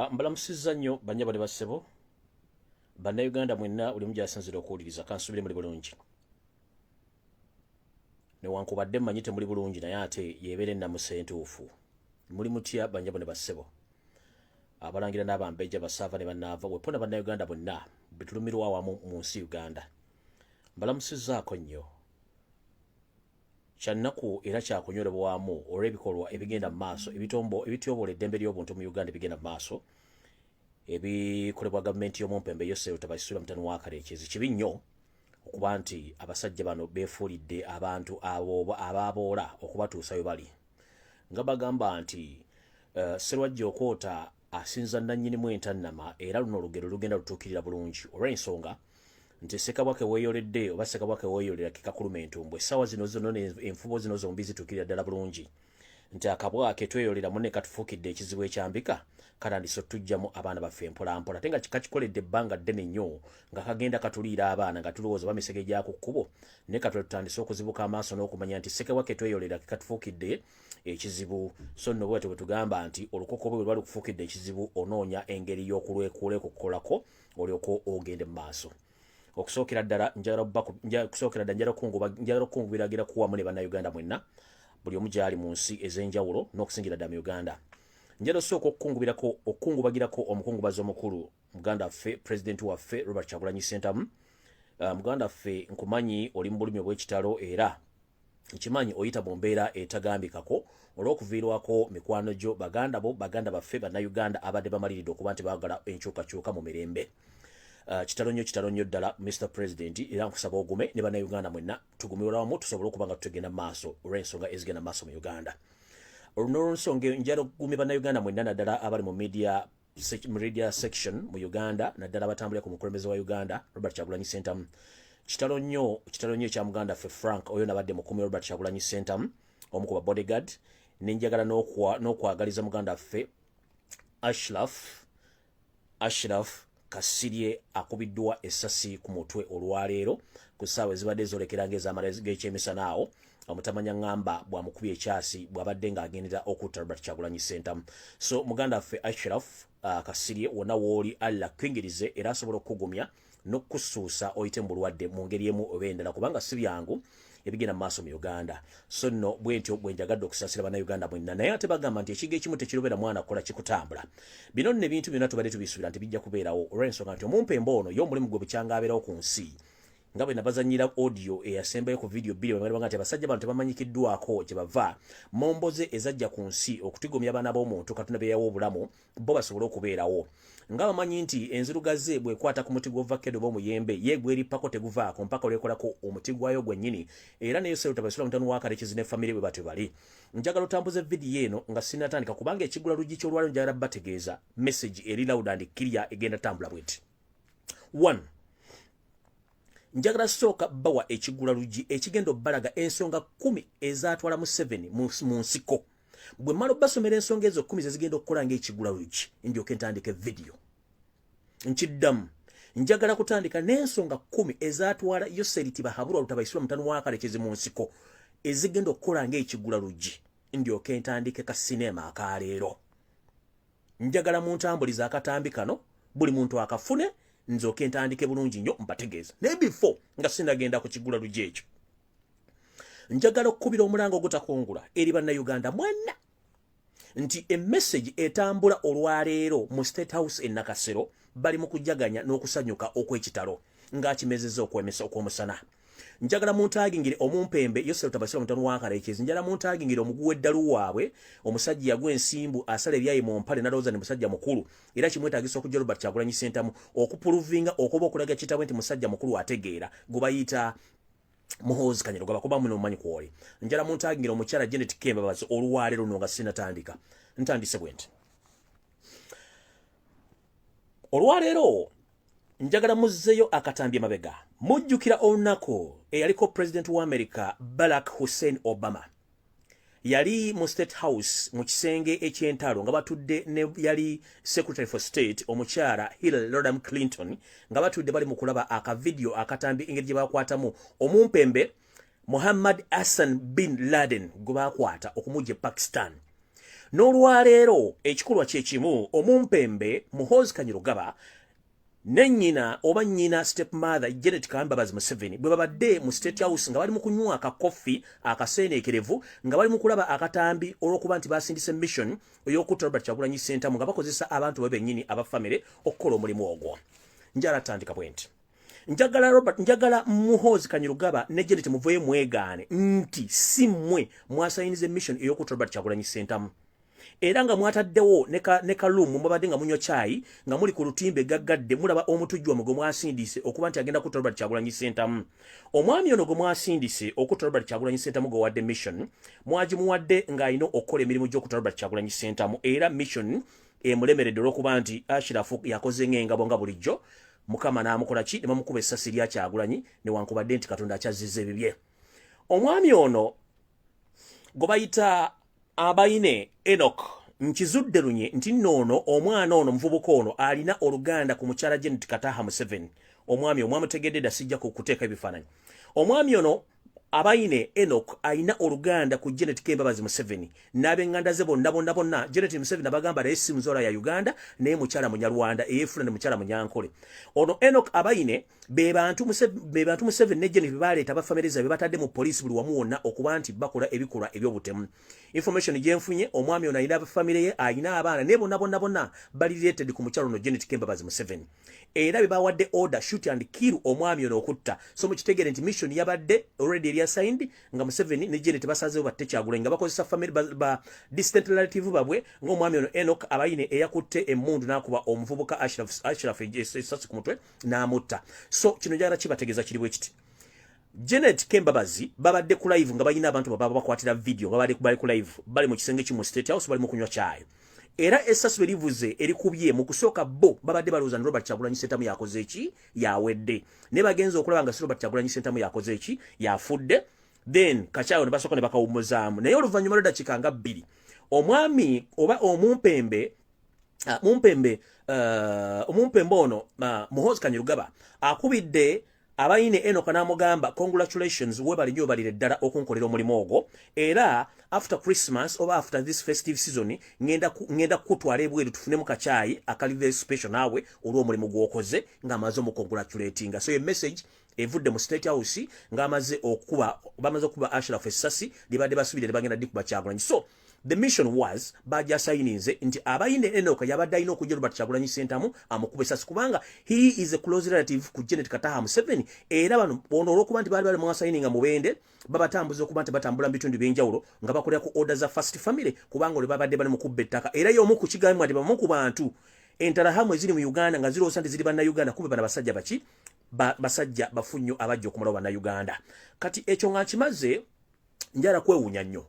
Mbalamusizza nnyo bannyabo ne bassebo bannayuganda mwenna buli mugi asinzira okuwuliriza kansubire muli bulungi newankubadde mmanyi temuli bulungi naye ate yeebeera ennamusa entuufu muli mutya bannyabo ne bassebo abalangira n'abambejja basaava ne bannaava wepona bannayuganda bonna betulumirwa awamu mu nsi Uganda mbalamusizzaako nnyo kyannaku era kyakunyolebwamu olw'ebikolwa ebigenda mu maaso ebityoboola eddembe ly'obuntu mu Uganda ebigenda mu maaso ebikolebwa gavumenti y'omumpembe Yosero Tabasula mutano wa Kareekezi kibi nnyo okuba nti abasajja bano beefuulidde abantu ababoola okubatuusa we bali nga bagamba nti Sserwajja Okoota asinza nannyinimu entannama era luno olugero lugenda lutuukirira bulungi olw'ensonga nti Ssekabwake weeyoledde oba Ssekabwake weeyolera kikakuluma entumbwe essaawa zino enfubo zino zombi zituukirira ddala bulungi nti akabwake tweyolera munne katufuukidde ekizibu ekyambika katandise otujjamu abaana baffe mpolampola ate nga kakikoledde ebbanga ddene nnyo nga kagenda katuliira abaana nga tulowooza bamisege gy'aku kkubo ne katwe tutandise okuzibuka amaaso n'okumanya nti Ssekabwake tweyolera katufuukidde ekizibu so nno bwetyo bwe tugamba nti olukoko bwe lwali kufuukidde ekizibu onoonya engeri y'okulwekulako olyoko ogende mu maaso okusookera ddala njagala okukungubiragira kuwamu ne bannayuganda mwenna buli omu gyali mu nsi ez'enjawulo n'okusingira ddala mu Uganda njagala osooka okukungubagirako omukungubazi omukulu muganda waffe pulezidenti waffe Robert Kyagulanyi Ssentamu muganda waffe nkumanyi oli mu bulumi obw'ekitalo era nkimanyi oyita mu mbeera etagambikako olw'okuviirwako mikwano gyo baganda baffe bannayuganda abadde bamaliridde okuba nti baagala enkyukakyuka mu mirembe kitalo nnyo ddala Mr President era nkusaba ogume ne bannayuganda mwenna tugumire wamu tusobole okuba nga tugenda mu maaso olw'ensonga ezigenda mu maaso mu Uganda olw'ensonga njala okugumya bannayuganda mwenna naddala abali mu media section mu Uganda naddala abatambulira ku mukulembeze wa Uganda Robert Kyagulanyi Ssentamu kitalo nnyo ekya muganda ffe Frank oyo nabadde mukuumi Robert Kyagulanyi Ssentamu omu ku ba bodyguard nenjagala n'okwagaliza muganda ffe Ashraf Kasirye akubiddwa essasi ku mutwe olwaleero ku ssaawa ezibadde zolekera ng'ez'amala g'ekyemisana awo omutamanya ngamba bwamukubye ekyasi bw'abadde ng'agendera okutta Robert Kyagulanyi Ssentamu so muganda waffe Ashraf Kasirye wonna w'oli alla kwingirize era asobola okukugumya n'okusuusa oyite mu bulwadde mu ngeri emu oba endala kubanga si byangu ebigenda mu maaso mu Uganda so nno bwentyo bwe njagadde okusaasira bannayuganda mwenna naye ate bagamba nti ekigo ekimu tekirobera mwana kukola kikutambula bino nno ebintu byonna tubadde tubisuubira nti bijja kubeerawo olw'ensonga nti omumpembe ono ye omulimu gwe bukyanga abeerawo ku nsi nga bwe nabazanyira audio eyasembayo ku video bbiri bwe nti abasajja bano tebamanyikiddwako gye bava momboze ezajja ku nsi okutigomya abaana b'omuntu Katonda be yawa obulamu bo basobole okubeerawo nga bamanyi nti enzirugaze bwekwata ku muti gw'ovakkedo b'omuyembe yeegwerippako teguvaako mpaka olwekolako omuti gwayo gwennyini era neyo Yosero Tabasula mutano wa Kareekezi ne famire bwe batyo bali njagala otambuza vidiyo eno nga sinatandika kubanga ekigula luggi ky'olwaliro njagala bategeeza message eri loud and clear egenda tambula bweti 1 njagala sooka bawa ekigula luggi ekigenda obbalaga ensonga 10 ezaatwala mu 7 mu nsiko bwe mmala basomera ensonga ezo 10 zezigenda okukola ng'ekigula luggi ndyoke ntandike video nkiddamu njagala kutandika n'ensonga 10 ezaatwala Yoseri Tibahabulwa Lutabaisula mutano wa Kareekezi mu nsiko ezigenda okukola ng'ekigula luggi ndyoke ntandike ka sinema akaleero njagala mu ntambuliza akatambi kano buli muntu akafune nzoke ntandike bulungi nnyo mbategeeza ne before nga sinagenda ku kigula luggi ekyo njagala okukubira omulango ogutakungula eri bannayuganda mwenna nti emessage etambula olwaleero mu State House Nakasero bali mu kujaganya n'okusanyuka okw'ekitalo ng'akimezezza okw'omusana njagala muntagingire omumpembe Yosero Tabasula mutano wa Kareekezi njagala muntagingire omuguwa eddalu waabwe omusajja yagwa ensimbu asala ebyayi mu mpale nalowooza ne musajja mukulu era kimwetaagisa okujja Robert Kyagulanyi Ssentamu okupuluvinga okuba okulaga kitabwe nti musajja mukulu ategeera gwe bayita muhoozi kanyero gwe bakuba muno mumanyi kwoli njala muntagingire omukyala Janet Kemba bazi olwaleero luno nga sinatandika ntandise bwe nti olwaleero njagala muzzeyo akatambye mabega mujjukira olunaku eyaliko president wa America Barack Hussein Obama yali mu State House mu kisenge eky'entalo nga batudde ne yali Secretary for State omukyala Hillary Rodham Clinton nga batudde bali mu kulaba akavidiyo akatambi engeri gye bakwatamu omumpembe Muhammad Hassan bin Laden gwe bakwata okumujja Pakistan n'olwaleero ekikolwa kyekimu omumpembe Muhoozi Kanyirugaba nenyina oba nnyina stepmother Janet Kambabazi Museveni bwe babadde mu State House nga bali mu kunywa akakofi akaseeneekerevu nga bali mu kulaba akatambi olw'okuba nti basindise mission ey'okutta Robert Kyagulanyi Ssentamu nga bakozesa abantu be bennyini abafamire okukola omulimu ogwo. Njala tandika bwenti. Njagala Muhoozi Kanyirugaba ne Janet muvoye mwegaane nti si mmwe mwasayinize mission ey'okutta Robert Kyagulanyi Ssentamu. Era nga mwataddewo ne kalumu mubadde nga munywa chai nga muli ku lutimbe gaggadde mulaba omutujjwa gwe mwasindise okuba nti agenda kutta Robert Kyagulanyi Ssentamu. Omwami ono gwe mwasindise okutta Robert Kyagulanyi Ssentamu gwe wadde mission mwagimuwadde ng'alina okukola emirimu gy'okutta Robert Kyagulanyi Ssentamu era mission emulemeredde olw'okuba nti Ashirafu yakoze ng'engabo nga bulijjo Mukama n'amukola ki ne bamukuba essasi lya Kyagulanyi newankubadde nti Katonda akyazizza ebibye. Omwami ono gwe bayita Abaine Enoch nkizudde lunye nti noono omwana ono muvubuka ono alina oluganda ku mukyala Janet Kataha Museveni. Omwami omwamutegedde dasijja ku kuteeka ebifaananyi. Omwami ono Abaine Enoch alina oluganda ku Janet Kambabazi Museveni n'ab'enganda ze bonna Janet Museveni abagamba naye si muzola ya Uganda naye mukyala Munyarwanda eyeefuna ne mukyala Munyankole. Ono Enoch Abaine be bantu Museveni ne Janet baleeta bafamiliza be batadde mu poliisi buli wamu wonna okuba nti bakola ebikolwa eby'obutemu. Information gyenfunye omwami ono alina abafamile ye alina abaana ne bonna bali related ku mukyala ono Janet Kambabazi Museveni. Era be bawadde order shoot and kill omwami ono okutta. So mukitegere nti mission yabadde already eri assigned nga Museveni ne Janet basazeewo batte Kyagulanyi nga bakozesa family ba distant relative babwe ng'omwami ono Enoch Abaine eyakutte emmundu n'akuba omuvubuka Ashraf essasi ku mutwe n'amutta. So kino njagala kibategeeza kiri bwe kiti. Janet Kambabazi babadde ku live nga balina abantu baba bakwatira video nga bali ku live bali mu kisenge kimu State House bali mu kunywa chai. Era essasi berivuze erikubye mu kusooka bo babadde balooza ne Robert Kyagulanyi Ssentamu yakoze eki yawedde ne bagenza okulaba nga Robert Kyagulanyi Ssentamu yakoze eki yafudde then kacaayo ne basooka ne bakawumuzaamu naye oluvannyuma lw'eddakiika nga 2 omwami oba omumpembe ono Muhoozi Kanyirugaba akubidde Abaine Enoch n'amugamba congratulations webali nnyo balire ddala okunkolera omulimu ogwo era after Christmas oba after this festive season ngenda kutwala ebweru tufunemu kacaayi akali very special naawe olw'omulimu gw'okoze ng'amaze omukongratulatinga. So ye message evudde mu State House ng'amaze okuba Ashraf essasi libadde basubire ne bagenda dikuba Kyagulanyi. So the mission was baja sayininze nti Abaine Enoch yabadde alina okujja Robert Kyagulanyi Ssentamu amukube essasi kubanga he is a close relative ku Janet Kataha Museveni era bano ono olw'okuba nti bali mu sayininga mubende babatambuza okuba nti batambula mu bitundu by'enjawulo nga bakolera ku order za first family kubanga olwe babadde bali mu kubba ettaka era y'omu ku kigambo nti bamu ku bantu entalahamu eziri mu Uganda nga ziroosa nti ziri bannayuganda kumbe bana basajja baki basajja bafunyo abajja okumalawo bannayuganda. Kati ekyo nga nkimaze njala kwewuunya nnyo.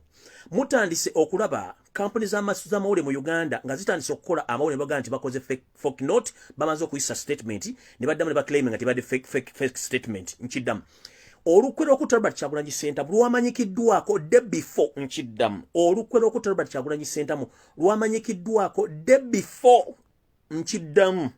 Mutandise okulaba kampuni z'amawulire mu Uganda nga zitandise okukola amawulire baga nti bakoze fake note bamaze okuyisa statement ne baddamu ne baclaiming nti badde fake statement nkiddamu. Olukwe lw'okutta Robert Kyagulanyi Ssentamu lwamanyikiddwako de before nkiddamu. Olukwe lw'okutta Robert Kyagulanyi Ssentamu lwamanyikiddwako de before nkiddamu.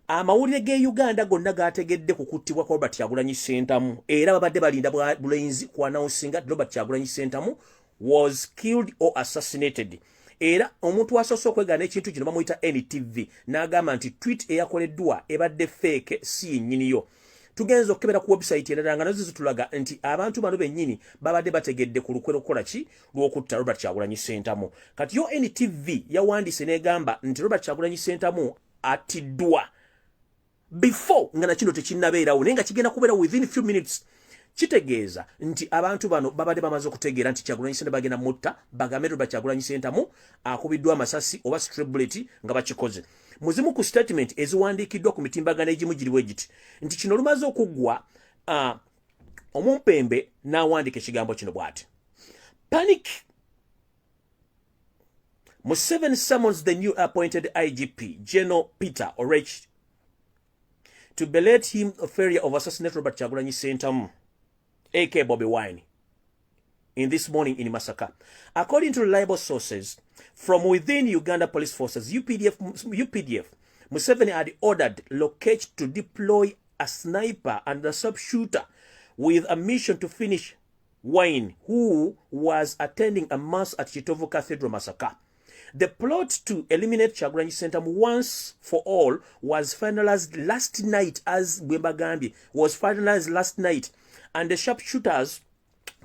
Amawulire ge Uganda gonna gategedde kukuttibwa kwa Robert Kyagulanyi Ssentamu era babadde balinda bulenzi ku announcing Robert Kyagulanyi Ssentamu was killed or assassinated. Era omuntu asoose okwegaana ekintu kino bamuyita NTV n'agamba nti tweet eyakoleddwa ebadde fake si yennyiniyo. Tugenza okukebera ku website era nga nazo zitulaga nti abantu bano bennyini babadde bategedde ku lukwe lw'okukola ki lw'okutta Robert Kyagulanyi Ssentamu. Kati yo NTV yawandiise n'egamba nti Robert Kyagulanyi Ssentamu atiddwa before nga nakino tekinnabeerawo naye nga kigenda kubeera within few minutes. Kitegeeza nti abantu bano babadde bamaze okutegeera nti Kyagulanyi Ssentamu bagenda mutta bagambe Robert Kyagulanyi Ssentamu akubiddwa amasasi oba street bullet nga bakikoze. Muzimu ku statement eziwandiikiddwa ku mitimbagano egimu giri bwe giti nti kino lumaze okuggwa omumpembe n'awandiika ekigambo kino bw'ati: Panic. Museveni summons the new appointed IGP, General Peter Orech, to belate him a failure of assassinate Robert Kyagulanyi Ssentamu, a.k.a. Bobby Wine, in this morning in Masaka. According to reliable sources from within Uganda Police Forces, UPDF, Museveni had ordered Lokech to deploy a sniper and a sharpshooter with a mission to finish Wine, who was attending a mass at Chitovu Cathedral, Masaka. The plot to eliminate Kyagulanyi Ssentamu once for all was finalized last night, as Bwemba Gambi was finalized last night, and the sharpshooters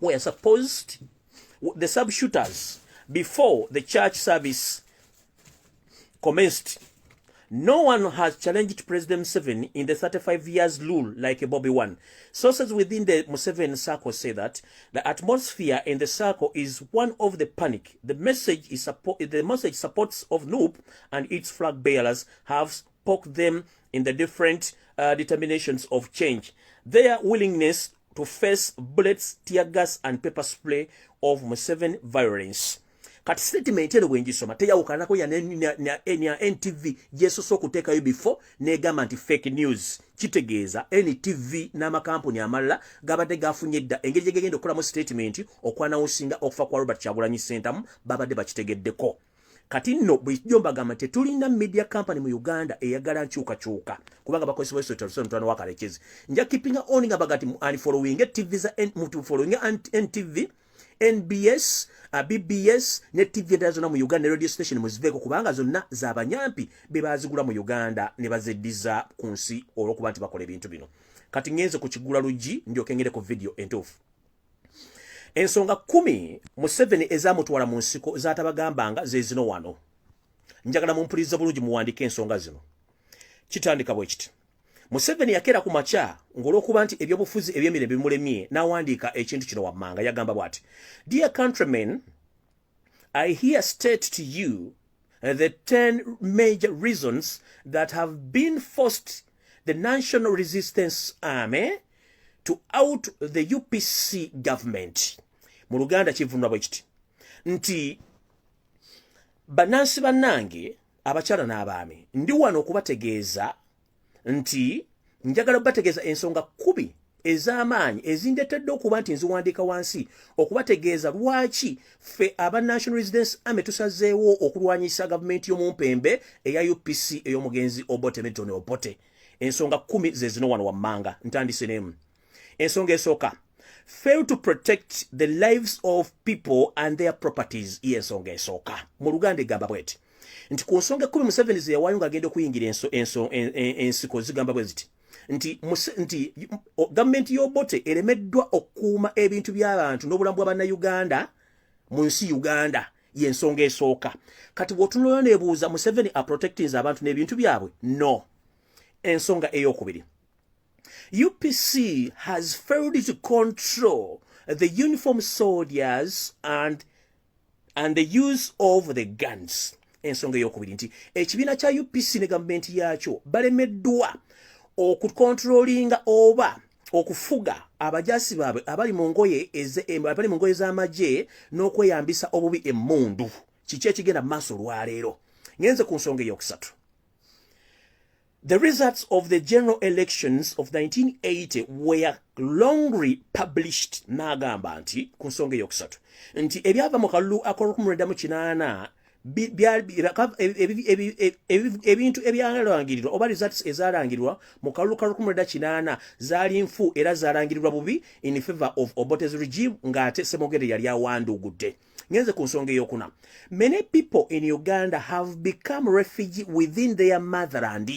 were supposed, the sharpshooters, before the church service commenced. No one has challenged President Museveni in the 35 years rule like Bobby Wine. Sources within the Museveni circle say that the atmosphere in the circle is one of the panic. The message supports of NUP and its flag bearers have spoke them in the different determinations of change. Their willingness to face bullets, tear gas and pepper spray of Museveni violence. Kati statement eno wenjisoma teyawukanako ya NTV yesoso okuteekayo before negamba nti fake news. Kitegeeza NTV n'amakampuni amalala gabadde gafunye dda engeri gyegenda okukolamu statement okwanawusinga okufa kwa Robert Kyagulanyi Ssentamu babadde bakitegeddeko. Kati nno bw'ijjo mbagamba tetulina media company mu Uganda eyagala nkyukakyuka kubanga bakozesa website wa Kalekezi. Nja keeping on nga bagati unfollowing TV za following NTV, NBS, BBS ne TV endala mu Uganda radio station muziveeko kubanga zonna z'abanyampi be bazigula mu Uganda ne bazeddiza ku nsi olw'okuba nti bakola ebintu bino. Kati ngenze ku kigula luggi ndyoke ngere ku video entuufu. Ensonga 10 Museveni ezamutwala mu nsiko zaatabagambanga ze zino wano. Njagala mumpuliriza bulungi muwandike ensonga zino. Kitandika bwe kiti. Museveni yakera ku makya ng'olw'okuba nti ebyobufuzi eby'emirembe bimulemye n'awandiika ekintu kino wammanga yagamba bw'ati. Dear countrymen, I here state to you the 10 major reasons that have been forced the National Resistance Army to out the UPC government. Mu Luganda kivunwa bwe kiti. Nti bannansi bannange abakyala n'abaami ndi wano okubategeeza nti njagala bategeeza ensonga 10 ez'amaanyi ezindetedde okuba nti nziwandiika wansi okubategeeza lwaki ffe aba National Resistance Army tusazeewo okulwanyisa gavumenti y'omumpembe eya UPC ey'omugenzi Obote Milton Obote. Ensonga 10 ze zino wano wammanga ntandise n'emu. Ensonga esooka, fail to protect the lives of people and their properties. Ensonga esooka mu Luganda egamba bweti nti ku nsonga 10 Museveni ze yawaayo ng'agenda okuyingira ensiko zigamba bwe ziti nti gavumenti y'Obote eremeddwa okukuuma ebintu by'abantu n'obulamu bw'Abannayuganda mu nsi Uganda. Y'ensonga esooka. Kati bw'otunula neebuuza Museveni aprotectinze abantu n'ebintu byabwe? No. Ensonga ey'okubiri, UPC has failed to control the uniformed soldiers and the use of the guns. Ensonga ey'okubiri nti ekibiina kya UPC ne gavumenti yaakyo balemeddwa okukontrolinga oba okufuga abajaasi baabwe abali mu ngoye z'amagye n'okweyambisa obubi emmundu. Kiki ekigenda mu maaso olwaleero? Ngenze ku nsonga ey'okusatu. The results of the general elections of 1980 were longly published. N'agamba nti ku nsonga ey'okusatu nti ebyava mu kalulu ak'olukumi ebintu ebyalangirirwa oba results ezalangirirwa mu kalulu ka 1980 zaali nfu era zalangirirwa bubi in favor of Obote's regime ng'ate Ssemwogere yali awandugudde. Ngenze ku nsonga ey'okuna. Many people in Uganda have become refugees within their motherland.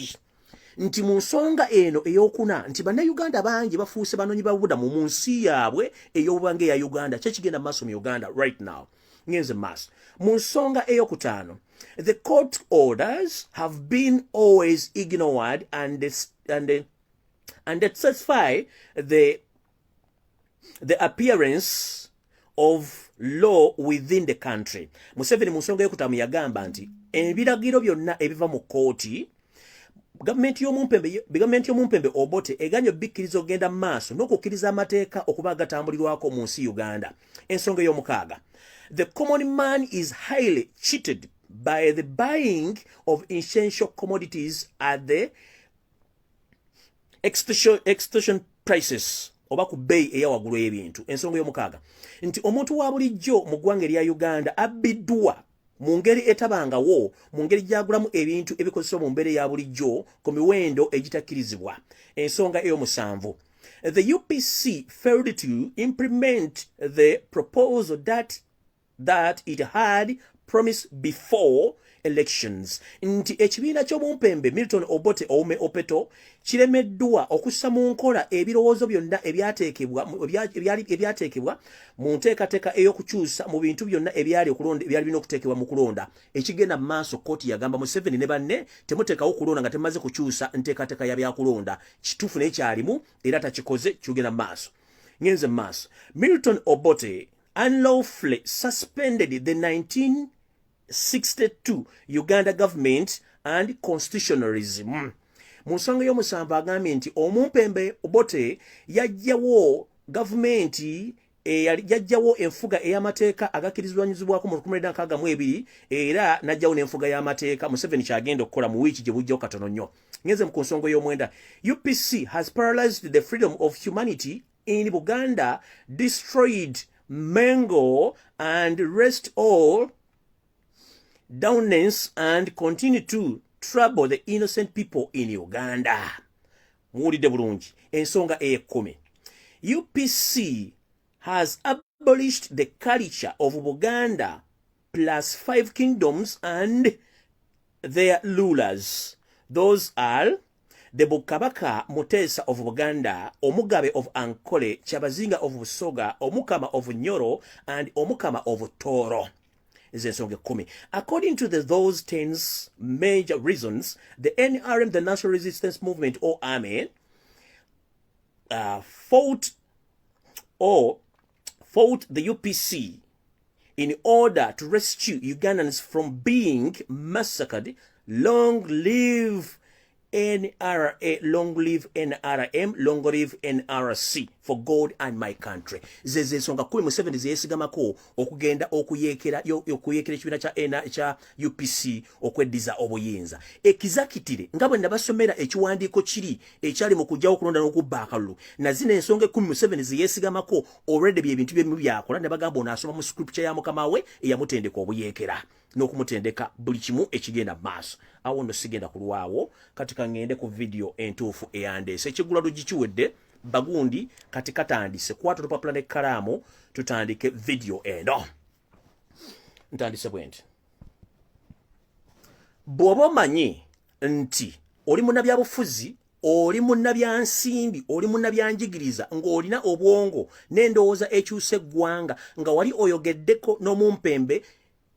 Nti mu nsonga eno ey'okuna nti bannayuganda bangi bafuuse banoonyi b'obubudamu mu nsi yaabwe ey'obubange ya Uganda. Kyekigenda maaso mu Uganda right now. Ngenze maaso. Mu nsonga ey'okutaano, the court orders have been always ignored and satisfy the appearance of law within the country. Museveni mu nsonga ey'okutaano yagamba nti ebiragiro byonna ebiva mu kooti gavumenti y'omumpembe Obote eganya obikkiriza ogenda maaso n'okukkiriza amateeka okuba gatambulirwako mu nsi Uganda. Ensonga ey'omukaaga, the common man is highly cheated by the buying of essential commodities at the extortion prices oba ku bbeeyi eyawagulu y'ebintu. Ensonga y'omukaaga nti omuntu wa bulijjo mu ggwanga erya Uganda abbiddwa mu ngeri etabangawo mu ngeri gyagulamu ebintu ebikozesebwa mu mbeera ya bulijjo ku miwendo egitakkirizibwa. Ensonga ey'omusanvu, the UPC failed to implement the proposal that it had promised before elections. Nti ekibiina ky'omumpembe Milton Obote Ome Opeto kiremeddwa okussa mu nkola ebirowoozo byonna ebyateekebwa mu nteekateeka ey'okukyusa mu bintu byonna ebyali birina okuteekebwa mu kulonda. Ekigenda mu maaso kkooti yagamba Museveni ne banne temuteekawo kulonda nga temaze kukyusa nteekateeka ya byakulonda. Kituufu naye kyalimu era takikoze kigenda mu maaso. Ngenze mu maaso. Milton Obote unlawfully suspended the 1962 Uganda government and constitutionalism. Mu nsonga y'omusanvu agambye nti omumpembe Obote yajjawo gavumenti yajjawo enfuga ey'amateeka agakkirizibwanyizibwako mu 1962 era n'ajjawo n'enfuga y'amateeka Museveni kyagenda okukola mu wiiki gye bujjawo katono nnyo. Ngeze mu ku nsonga y'omwenda. UPC has paralyzed the freedom of humanity in Buganda, destroyed Mengo and rest all downness and continue to trouble the innocent people in Uganda. Muwulidde bulungi. Ensonga ey'ekkumi. UPC has abolished the culture of Buganda plus 5 kingdoms and their rulers. Those are the Bukabaka Mutesa of Buganda, Omugabe of Ankole, Chabazinga of Busoga, Omukama of Nyoro, and Omukama of Toro. According to those 10 major reasons, the NRM, the National Resistance Movement or Army, fought the UPC in order to rescue Ugandans from being massacred. Long live NRA, long live NRM, long live NRC for God and my country. Zeze nsonga 17 zeyesigamako okugenda okuyekera ekibiina kya UPC okweddiza obuyinza. Ekizakitire nga bwe nabasomera ekiwandiiko kiri ekyali mu kujjawo okulonda n'okubba akalulu. Na zino ensonga 17 zeyesigamako already bye bintu byemu byakola ne bagamba onaasoma mu scripture ya mukama we eyamutendeka obuyekera n'okumutendeka buli kimu ekigenda maaso. Awo nno sigenda kulwawo kati kangende ku video entuufu eyandeese. Ekigulalo gikiwedde bagundi kati katandise kwata olupapula n'ekkalaamu tutandike video eno. Ntandise bwe nti bw'oba omanyi nti oli munnabyabufuzi, oli munnabyansimbi, oli munnabyanjigiriza, ng'olina obwongo n'endowooza ekyusa eggwanga, nga wali oyogeddeko n'omumpembe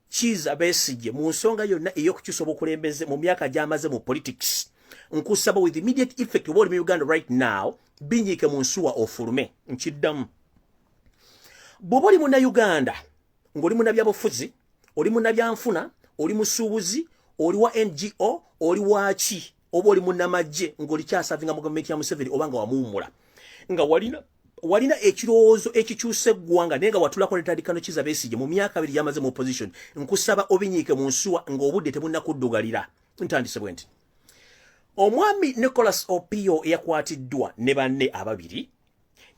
Kiza Besigye mu nsonga yonna ey'okukyusa obukulembeze mu myaka gy'amaze mu politics, nkusaba with immediate effect oba oli mu Uganda right now binyiike mu nsuwa ofulume. Nkiddamu bw'oba oli munnayuganda ng'oli munnabyabufuzi, oli munnabyanfuna, oli musuubuzi, oli wa NGO, oli waki, oba oli munnamagye ng'oli kyasavinga mu gavumenti ya Museveni oba nga wamuwumula, nga walina ekirowoozo ekikyusa eggwanga naye nga watulako n'entandikano Kiza Besigye mu myaka 2 yamaze mu opposition, nkusaba obinyiike mu nsuwa ng'obudde tebunnakuddugalira. Ntandise bwe nti omwami Nicholas Opio eyakwatiddwa ne banne ababiri,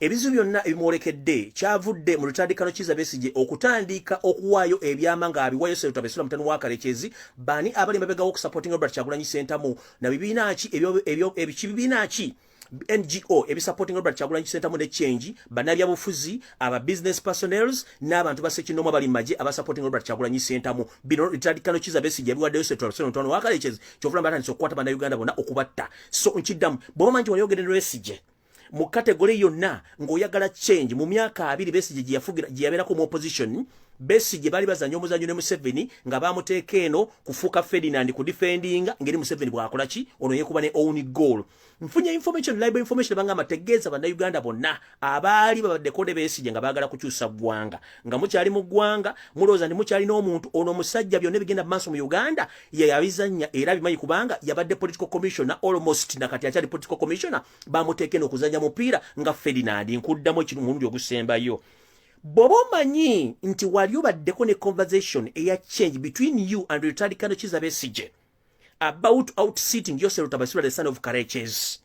ebizibu byonna ebimwolekedde kyavudde mu lutandikano Kiza Besigye okutandika okuwaayo ebyama ng'abiwaayo Seruta Besula mutano wa Kalekezi, bani abali emabega w'okusupporting Robert Kyagulanyi Ssentamu na bibiina ki ebibiina ki NGO ebisupporting Robert Kyagulanyi Ssentamu ne change, bannabyabufuzi, aba business personnels n'abantu basekinoma bali maje aba supporting Robert Kyagulanyi Ssentamu. Bino litandikano Kiza Besigye ebiwaddeyo Seruta Besula mutano wa Kalekezi kyovula mbatandise okukwata bannayuganda bonna okubatta. So nkiddamu bw'oba manyi waliogedde ne Besigye mu kategori yonna ng'oyagala change mu myaka 2 Besigye gye yabeerako mu opposition, Besigye bali bazanya omuzanyo ne Museveni nga bamuteeka eno kufuuka Ferdinand ku defendinga ngeri Museveni bw'akola ki ono yekuba ne own goal. Nfunye information, live information bangamba tegeeza bannayuganda bonna abaali babaddeko ne Besigye nga baagala kukyusa ggwanga, nga mukyali mu ggwanga mulowooza ndi mukyali n'omuntu ono omusajja byonna bigenda mu maaso mu Uganda yabizannya era bimanyi kubanga yabadde political commissioner almost nakati akyali political commissioner, bamuteeka eno okuzannya mupiira nga Ferdinand. Nkuddamu ekintu mulundi ogusembayo. Bw'oba omanyi nti wali obaddeko ne conversation eya change between you and Rutandikano Kiza Besigye about out-seating Yosef Rutabasura, the son of Kareches,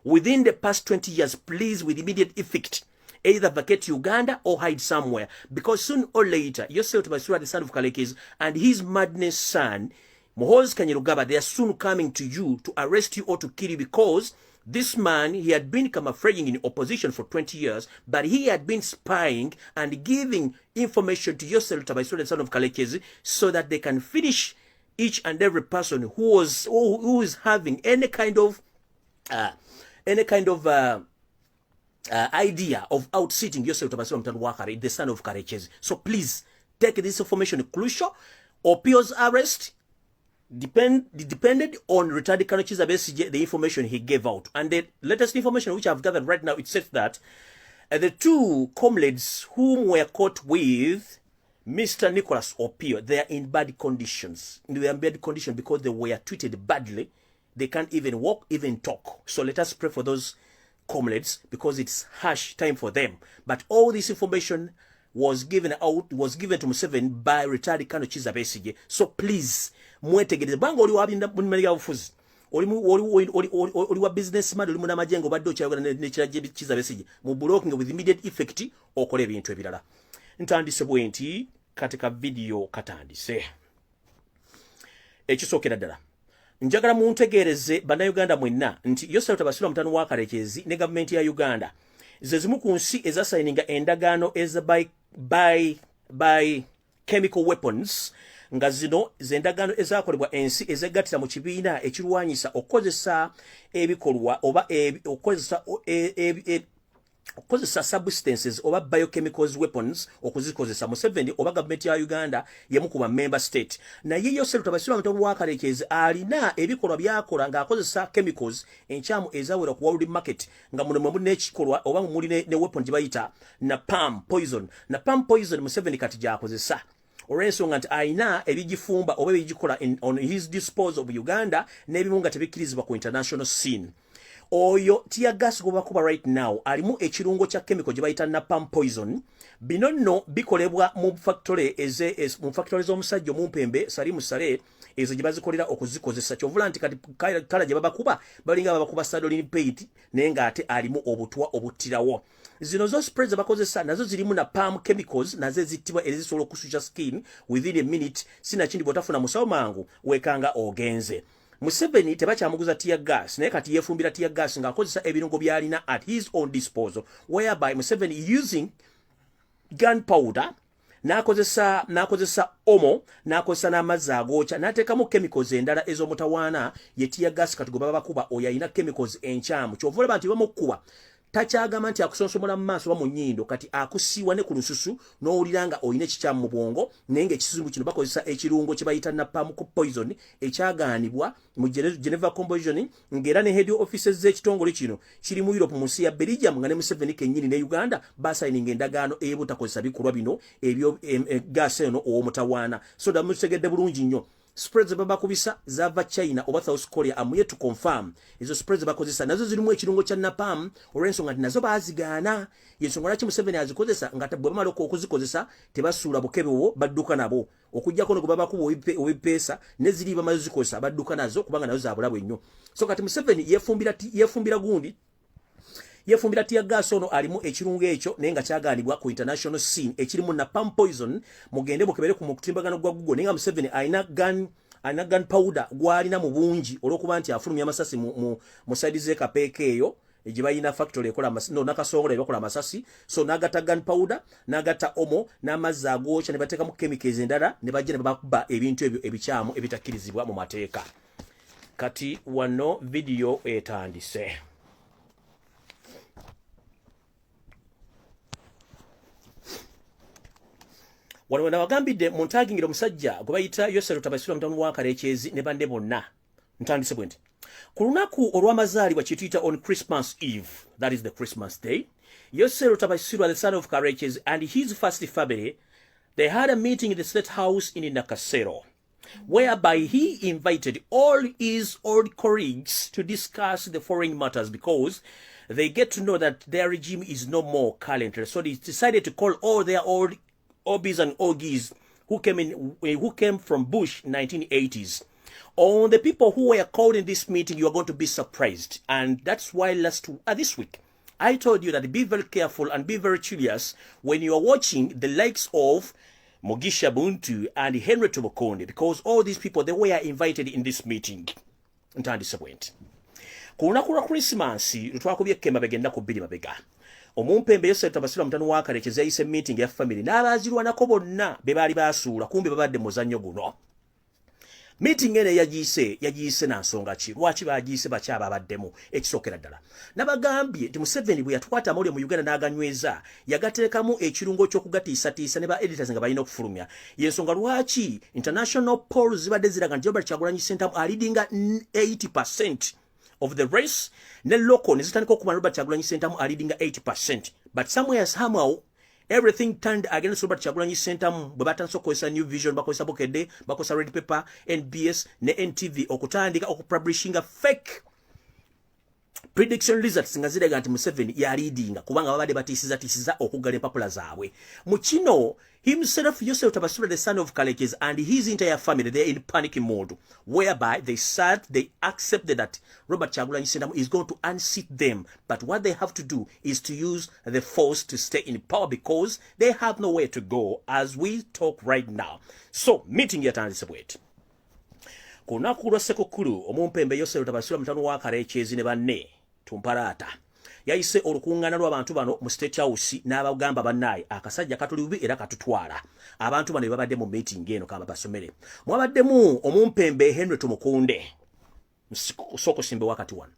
within the past 20 years, please, with immediate effect, either vacate Uganda or hide somewhere, because soon or later, Yosef Rutabasura, the son of Kareches, and his madness son, Muhoozi Kainerugaba, they are soon coming to you to arrest you or to kill you, because This man, he had been camouflaging in opposition for 20 years, but he had been spying and giving information to Yosel Tabaisule, the son of Kalekezi, so that they can finish each and every person who is having any kind of idea of outsitting Yosel Tabaisule Mtanwakare, the son of Kalekezi. So please take this information crucial. Opio's arrest depended on retired Kajjubi Besigye, the information he gave out. And the latest information which I've gathered right now, it says that the two comrades whom were caught with Mr. Nicholas Opio, they are in bad conditions. They are in bad condition because they were treated badly. They can't even walk, even talk. So let us pray for those comrades because it's harsh time for them. But all this information was given to Museveni by retired Kajjubi Besigye. So please, mwetegereze banga oli wabinda munimaliga bufuzi oli wa businessman oli muna majengo baddo kyagana nekiraje Kizza Besigye mu blocking with immediate effect okole ebintu ebirala. Ntandise bwenti katika video katandise ekisookera ddala njagala muntegereze bannayuganda mwenna nti Yosel Tabaisule Mtanwakare ne government ya Uganda ze zimu ku nsi ezasayininga endagaano eza by chemical weapons nga zino zendagano ezakolebwa ensi ezegattira mu kibiina ekirwanyisa okozesa ebikolwa oba okozesa substances oba biochemicals weapons okuzikozesa. Museveni oba government ya Uganda yemu ku member state naye Yosel Tabaisule Mtanwakare alina ebikolwa byakola nga akozesa chemicals enkyamu ezawera ku world market nga muno mwe nekikolwa oba muli ne weapon gibayita napalm poison. Napalm poison Museveni kati gyakozesa olw'ensonga nti ayina ebigifumba oba ebigikola on his disposal of Uganda n'ebimu nga tebikkirizibwa ku international scene. Oyo tear gas gobakuba right now alimu ekirungo kya chemical gye bayita napalm poison. Bino nno bikolebwa mu factory z'omusajja omumpembe Salimu Sale ezo gye bazikolera okuzikozesa. Kyovula nti kati kala gye babakuba balinga babakuba saddle paint naye ng'ate alimu obutwa obuttirawo. Zino zo sprays bakozesa nazo zilimu na palm chemicals nazo zittibwa ezisobola okusuja skin within a minute. Sinakindi bwotafuna musawo mangu wekanga ogenze. Museveni tebakyamuguza tear gas naye kati yefumbira tear gas ng'akozesa ebirungo byalina at his own disposal, whereby Museveni using gunpowder n'akozesa omo n'akozesa n'amazzi agookya n'ateekamu chemicals endala ez'omutawaana ye tear gas kati gwe baba bakuba oyo alina chemicals enkyamu. Kyova olaba nti bamukuba takyagamba nti akusonsomola mu maaso oba mu nnyindo kati akusiiwa ne ku lususu n'owulira nga olina ekikyamu mu bwongo naye ng'ekizibu kino bakozesa ekirungo kye bayita napalm poison ekyagaanibwa mu Geneva Convention ng'era ne head offices z'ekitongole kino kiri mu Europe mu nsi ya Belgium nga ne Museveni kennyini ne Uganda basayininga endagaano ey'obutakozesa bikolwa bino ebyo gaasi eno ow'omutawaana. So damutegedde bulungi nnyo. Spreads babakubisa zava China oba South Korea. I'm yet to confirm ezo spreads bakozesa nazo zirimu ekirungo kya napalm olw'ensonga nti nazo bazigaana. Yensonga lwaki Museveni azikozesa nga bwe bamala okuzikozesa tebasuula bukebe bwo badduka nabo okujjako no babakuba obipeesa ne ziri bamaze zikozesa badduka nazo kubanga nazo zabulabu ennyo. So kati Museveni yefumbira gundi yefumbira tear gas ono alimu ekirungo ekyo naye nga kyagaanibwa ku international scene ekirimu napalm poison. Mugende mukebere ku mutimbagano gwa Google naye nga Museveni alina gun powder gwalina mu bungi olw'okuba nti afulumya amasasi mu side z'ekapeeka eyo gye bayina factory ekola nakasongole bakola amasasi. So n'agatta gun powder n'agatta omo n'amazzi agookya ne bateekamu chemicals endala ne bajja ne bakuba ebintu ebyo ebikyamu ebitakkirizibwa mu mateeka. Kati wano video etandise. Wano wagambidde mu ntagingire omusajja gwe bayita Yosel Tabaisule Mtanwakare ne bande bonna ntandise bwenti ku lunaku olw'amazaalibwa kye tuyita on Christmas Eve, that is the Christmas day, Yosel Tabaisule the son of Kalekezi and his first family, they had a meeting in the State House in Nakasero, whereby he invited all his old colleagues to discuss the foreign matters because they get to know that their regime is no more currently. So they decided to call all their old Obis and Ogis who came from Bush in 1980s. On the people who were called in this meeting, you are going to be surprised. And that's why this week, I told you that be very careful and be very curious when you are watching the likes of Mugisha Buntu and Henry Tumukonde, because all these people, they were invited in this meeting. ku lunaku lwa Christmas twakubye Kemba begenda ku bbiri mabega omumpembe Yosef Tabasula mutano wa Kalekezi yayise meeting ya family n'abazirwanako bonna be baali basuula kumbe babadde muzannyo guno. Meeting ene yagiyise na nsonga ki lwaki bagiyise bakyaba abaddemu ekisookera ddala nabagambye nti Museveni bwe yatukwata amawulire mu Uganda n'aganyweza yagateekamu ekirungo ky'okugatiisatiisa ne ba editors nga balina okufulumya yensonga lwaki international polls zibadde ziraga nti Robert Kyagulanyi Ssentamu alidinga 80% of the race ne local ne zitandika okuba Robert Kyagulanyi Ssentamu alidinga 80%, but somewhere somehow everything turned against Robert Kyagulanyi Ssentamu bwe batandise okukozesa New Vision bakozesa Bukedde bakozesa Red Pepper NBS ne NTV okutandika okupublishinga fake prediction results nga ziraga nti Museveni yalidinga kubanga babadde batiisiza okuggala empapula zaabwe mu kino. Himself, Yosef Tabasula, the son of Kalekezi, and his entire family, they're in panic mode, whereby they accepted that Robert Kyagulanyi Ssentamu is going to unseat them. But what they have to do is to use the force to stay in power because they have nowhere to go as we talk right now. So, meeting yatandise bweti. Ku lunaku lwa Ssekukkulu, omumpembe Yosef Tabasula mutano wa Kalekezi ne banne Tumpalaata yayise olukuŋŋaana lw'abantu bano mu State House n'abagamba bannaye akasajja katuli bubi era katutwala. Abantu bano babadde mu meeting eno kaba basomere. Mwabaddemu omumpembe Henry Tumukunde soko simbe wakati wano.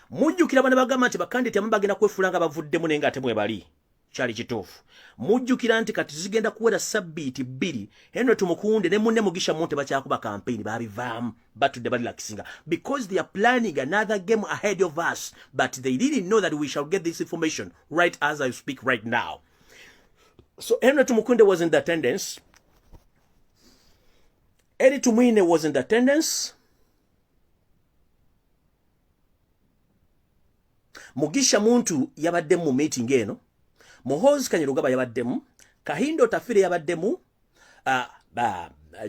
Mujjukira bano bagamba nti bakandidate abamu bagenda kwefuula nga bavuddemu naye ng'ate mwe bali. Kyali kituufu. Mujjukira nti kati zigenda kuwera sabbiiti 2 Henry Tumukunde ne munne Mugisha Muntu bakyakuba campaign babivaamu batudde balilakisinga because they are planning another game ahead of us, but they didn't know that we shall get this information right as I speak right now. So Henry Tumukunde was in the attendance. Eddie Tumwine was in the attendance. Mugisha Muntu yabadde mu meeting eno. Muhoozi Kanyarugaba yabaddemu, Kahindo Tafire yabaddemu,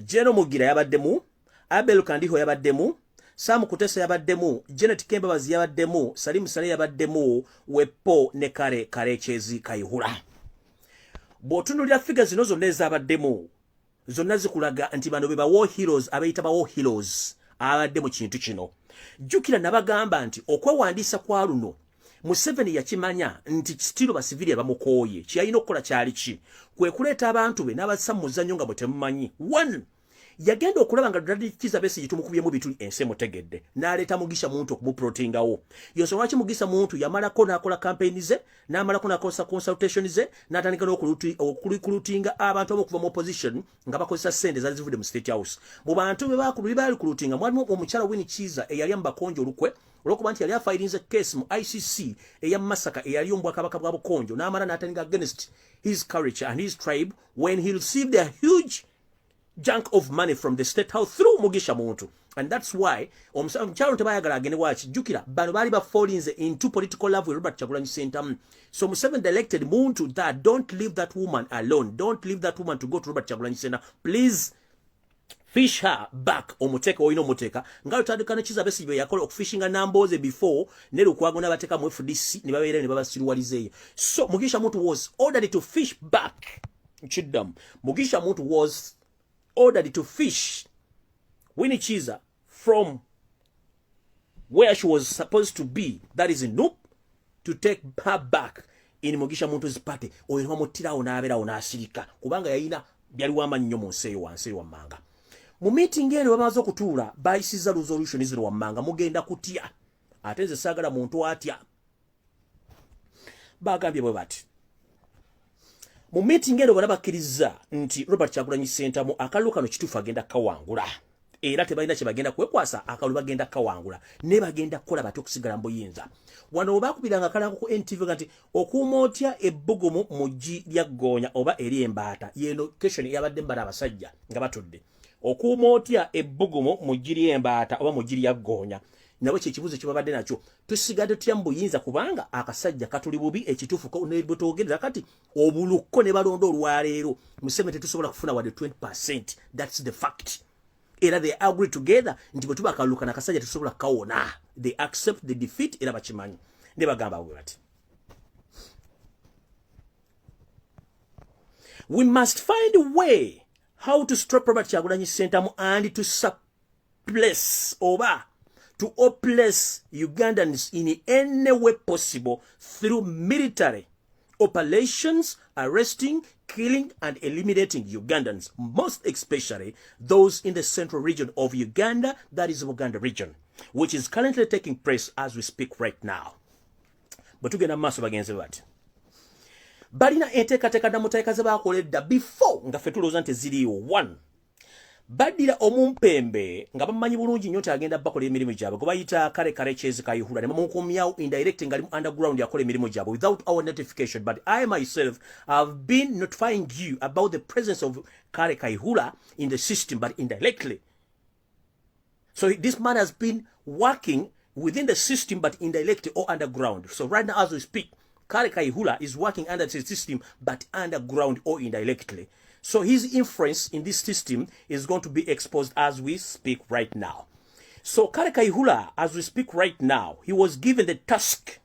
Jeno Mugira yabaddemu, Abel Kandiho yabaddemu, Sam Kutesa yabaddemu, Janet Kembabazi yabaddemu, Salim Sale yabaddemu, Wepo ne Kalekezi Kayihura. Bw'otunuulira figures zino zonna ezaabaddemu zonna zikulaga nti bano be ba war heroes abayita ba war heroes abadde mu kintu kino. Jjukira nabagamba nti okwewandiisa kwa luno Museveni yakimanya nti stilo basivili abamukooye kyalina okukola kyali ki kwe kuleeta abantu be n'abassa mu muzannyo nga mutemumanyi. 1 yagenda okulaba nga Draddy Kizza Besigye tumukubyemu bituli ensi mutegedde n'aleeta Mugisha Muntu okumuprotingawo. Yonsonga lwaki Mugisha Muntu yamalako n'akola campaign ze n'amalako n'akozesa consultation ze n'atandika n'okulutinga abantu abokuva mu opposition nga bakozesa ssente zaali zivudde mu State House. Mu bantu be baali kulutinga mwalimu omukyala Winnie Kiza eyali amubakonjo olukwe olwokuba nti yali afirinze case mu ICC eya Masaka eyali omubwakabaka bwa Bukonjo n'amala n'atandika against his culture and his tribe when he received a huge junk of money from the State House through Mugisha Muntu. And that's why omukyalo tebayagala agende waki jjukira bano baali bafolinze into political love with Robert Kyagulanyi Ssentamu. So Museveni elected Muntu that don't leave that woman alone, don't leave that woman to go to Robert Kyagulanyi Ssentamu, please fish her back omuteka oyino omuteka nga lutandika ne Kizza Besigye yakola okufishinga Namboze before ne Lukwago n'abateka mu FDC ne babeera ne babasiruwalizeeyo. So Mugisha Muntu was ordered to fish back Chidam. Mugisha Muntu was ordered to fish Winnie Kiza from where she was supposed to be, that is in Noop, to take her back in Mugisha Muntu's party. Oyo wamutirawo n'abeerawo n'asirika kubanga yalina byali wamannyo mu nsi eyo wansi wammanga. Mu meeting eno bamaze okutuula bayisiza resolution zino wammanga mugenda kutya ate nze saagala muntu atya. Bagambye bwe bati mu meeting eno banabakkiriza nti Robert Kyagulanyi Ssentamu akalulu kano kituufu agenda kawangula era tebalina kye bagenda kwekwasa akalulu bagenda kawangula ne bagenda kukola bati okusigala mu buyinza. Wano bakubiranga kalango ku NTV nti okuuma otya ebbugumu mu ggi lya Ggoonya oba eri embaata yeno question yabadde mbala abasajja nga batudde. Okuuma otya ebbugumu mu ggi ly'embaata oba mu ggi lya Ggoonya nawe kyekibuzo kye babadde nakyo tusigadde tutya mu buyinza kubanga akasajja katuli bubi ekituufu ne butoogereza kati obulukko ne balonda olwaleero Museveni tetusobola kufuna wadde 20%. That's the fact. Era they agree together nti bwe tuba akaluluka nakasajja tetusobola kawona. They accept the defeat era bakimanyi ne bagamba bwe bati we must find a way how to stop Robert Kyagulanyi Ssentamu and to suppress oba to oppress Ugandans in any way possible through military operations, arresting, killing, and eliminating Ugandans, most especially those in the central region of Uganda, that is Buganda region, which is currently taking place as we speak right now. But tugenda maaso bagenze bati balina enteekateeka namuteeka ze baakoledda before nga ffe tulowooza nti ziriiwo. One, baddira omumpembe nga bamanyi bulungi nnyo nti agenda bakola emirimu gyabwe gwe bayita kale kyezi kayihura ne bamukumyawo indirect nga ali mu underground yakola emirimu gyabwe without our notification. But I myself have been notifying you about the presence of Kale Kayihura in the system, but indirectly. So this man has been working within the system, but indirectly or underground. So right now as we speak, Kale Kayihura is working under the system, but underground or indirectly. So his influence in this system is going to be exposed as we speak right now. So Kale Kayihura, as we speak right now, he was given the task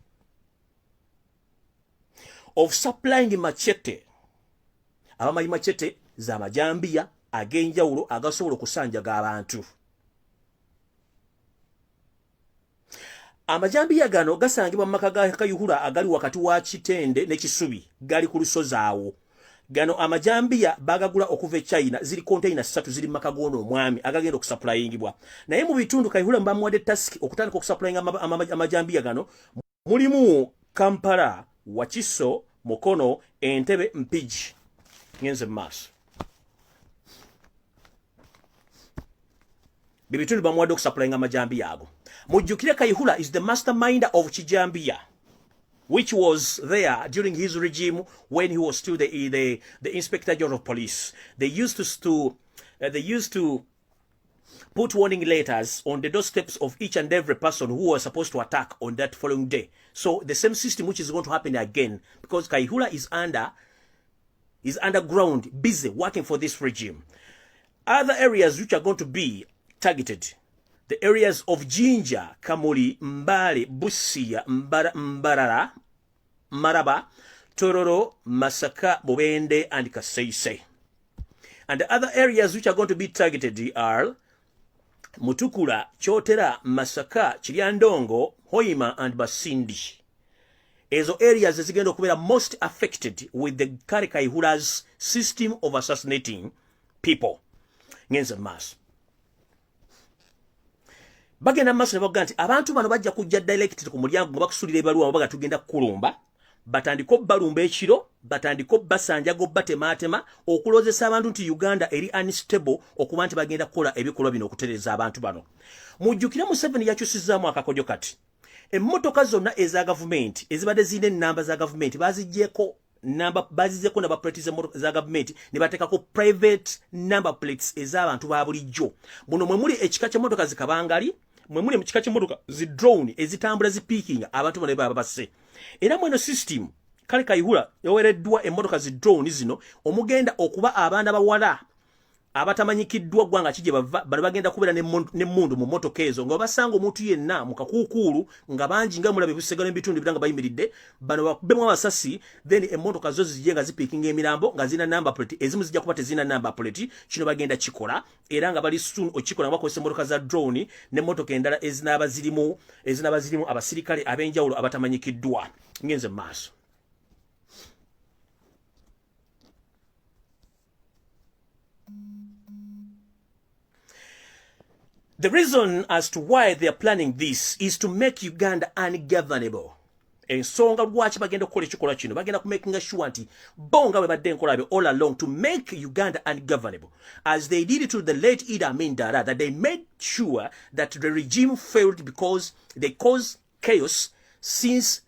of supplying machete. Abamanyi machete za majambiya ag'enjawulo agasobola okusanjaga abantu. Amajambiya gano gasangibwa mu maka ga Kayihura agali wakati wa Kitende ne Kisubi, gali ku lusozi awo. Gano amajambiya bagagula okuva China, ziri container 3 ziri makagono omwami agagenda okusupplyingibwa. Naye mu bitundu Kayihura mbamuwadde task okutandika okusupplyinga amajambiya gano mulimu Kampala, Wakiso, Mukono, Entebbe, Mpigi. Ngenze maaso. Bibitundu bamuwadde okusupplyinga amajambiya ago. Mujjukire Kayihura is the mastermind of Kijambiya, which was there during his regime when he was still the Inspector General of Police. They used to put warning letters on the doorsteps of each and every person who was supposed to attack on that following day. So the same system which is going to happen again, because Kayihura is underground, busy working for this regime. Other areas which are going to be targeted, the areas of Jinja, Kamuli, Mbale, Busia, Mbarara, Maraba, Tororo, Masaka, Bobende, and Kaseise. And the other areas which are going to be targeted are Mutukula, Chotera, Masaka, Chiliandongo, Hoima, and Basindi. Ezo areas is going to be most affected with the Kale Kayihura's system of assassinating people. Ngenze mass. Bagenda maaso ne baga nti abantu bano bajja kujja direct ku mulyango nga bakusulira ebaluwa baga tugenda kukulumba, batandika balumba ekiro, batandika basanjago batemaatema okulozesa abantu nti Uganda eri unstable okuba nti bagenda kukola ebikolwa bino okutereza abantu bano. Mujjukira Museveni yakyusizaamu akakojo kati emmotoka zonna eza gavumenti ezibadde zirina ennamba za gavumenti bazijjeko namba plates za government ne batekako private number plates ez'abantu ba bulijjo. Muno mwe muli ekika ky'emmotoka zikabangali, mwe muli ekika ky'emmotoka zi drone ezitambula zipiiking abantu bano baba basse. Era mweno system Kale Kayihura yawereddwa emmotoka zi drone zino omugenda okuba abaana bawala abatamanyikiddwa gwanga kije bava bali bagenda kubeera n'emmundu mu motoka ezo nga basanga omuntu yenna mu kakuukulu nga bangi nga mulabe busegala ebitundu biranga bayimiridde bano bakubemu abasasi, then emmotoka zo zijje nga zipiikinga emirambo nga zina number plate, ezimu zijja kuba tezina number plate. Kino bagenda kikola era nga bali soon okikola nga bakozesa emmotoka za drone n'emmotoka endala ezinaaba zirimu abasirikale ab'enjawulo abatamanyikiddwa. Ngenze maaso. The reason as to why they are planning this is to make Uganda ungovernable. Ensonga lwaki bagenda kukola ekikolwa kino bagenda kumakinga sure nti bonga bwe badde nkola all along to make Uganda ungovernable, as they did to the late Idi Amin Dada, that they made sure that the regime failed because they caused chaos since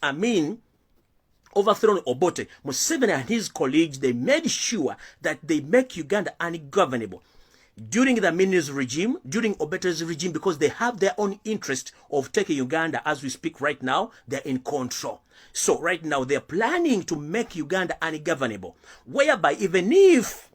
Amin overthrown Obote. Museveni and his colleagues, they made sure that they make Uganda ungovernable during the Amin's regime, during Obote's regime, because they have their own interest of taking Uganda. As we speak right now, they're in control. So right now, they're planning to make Uganda ungovernable, whereby even if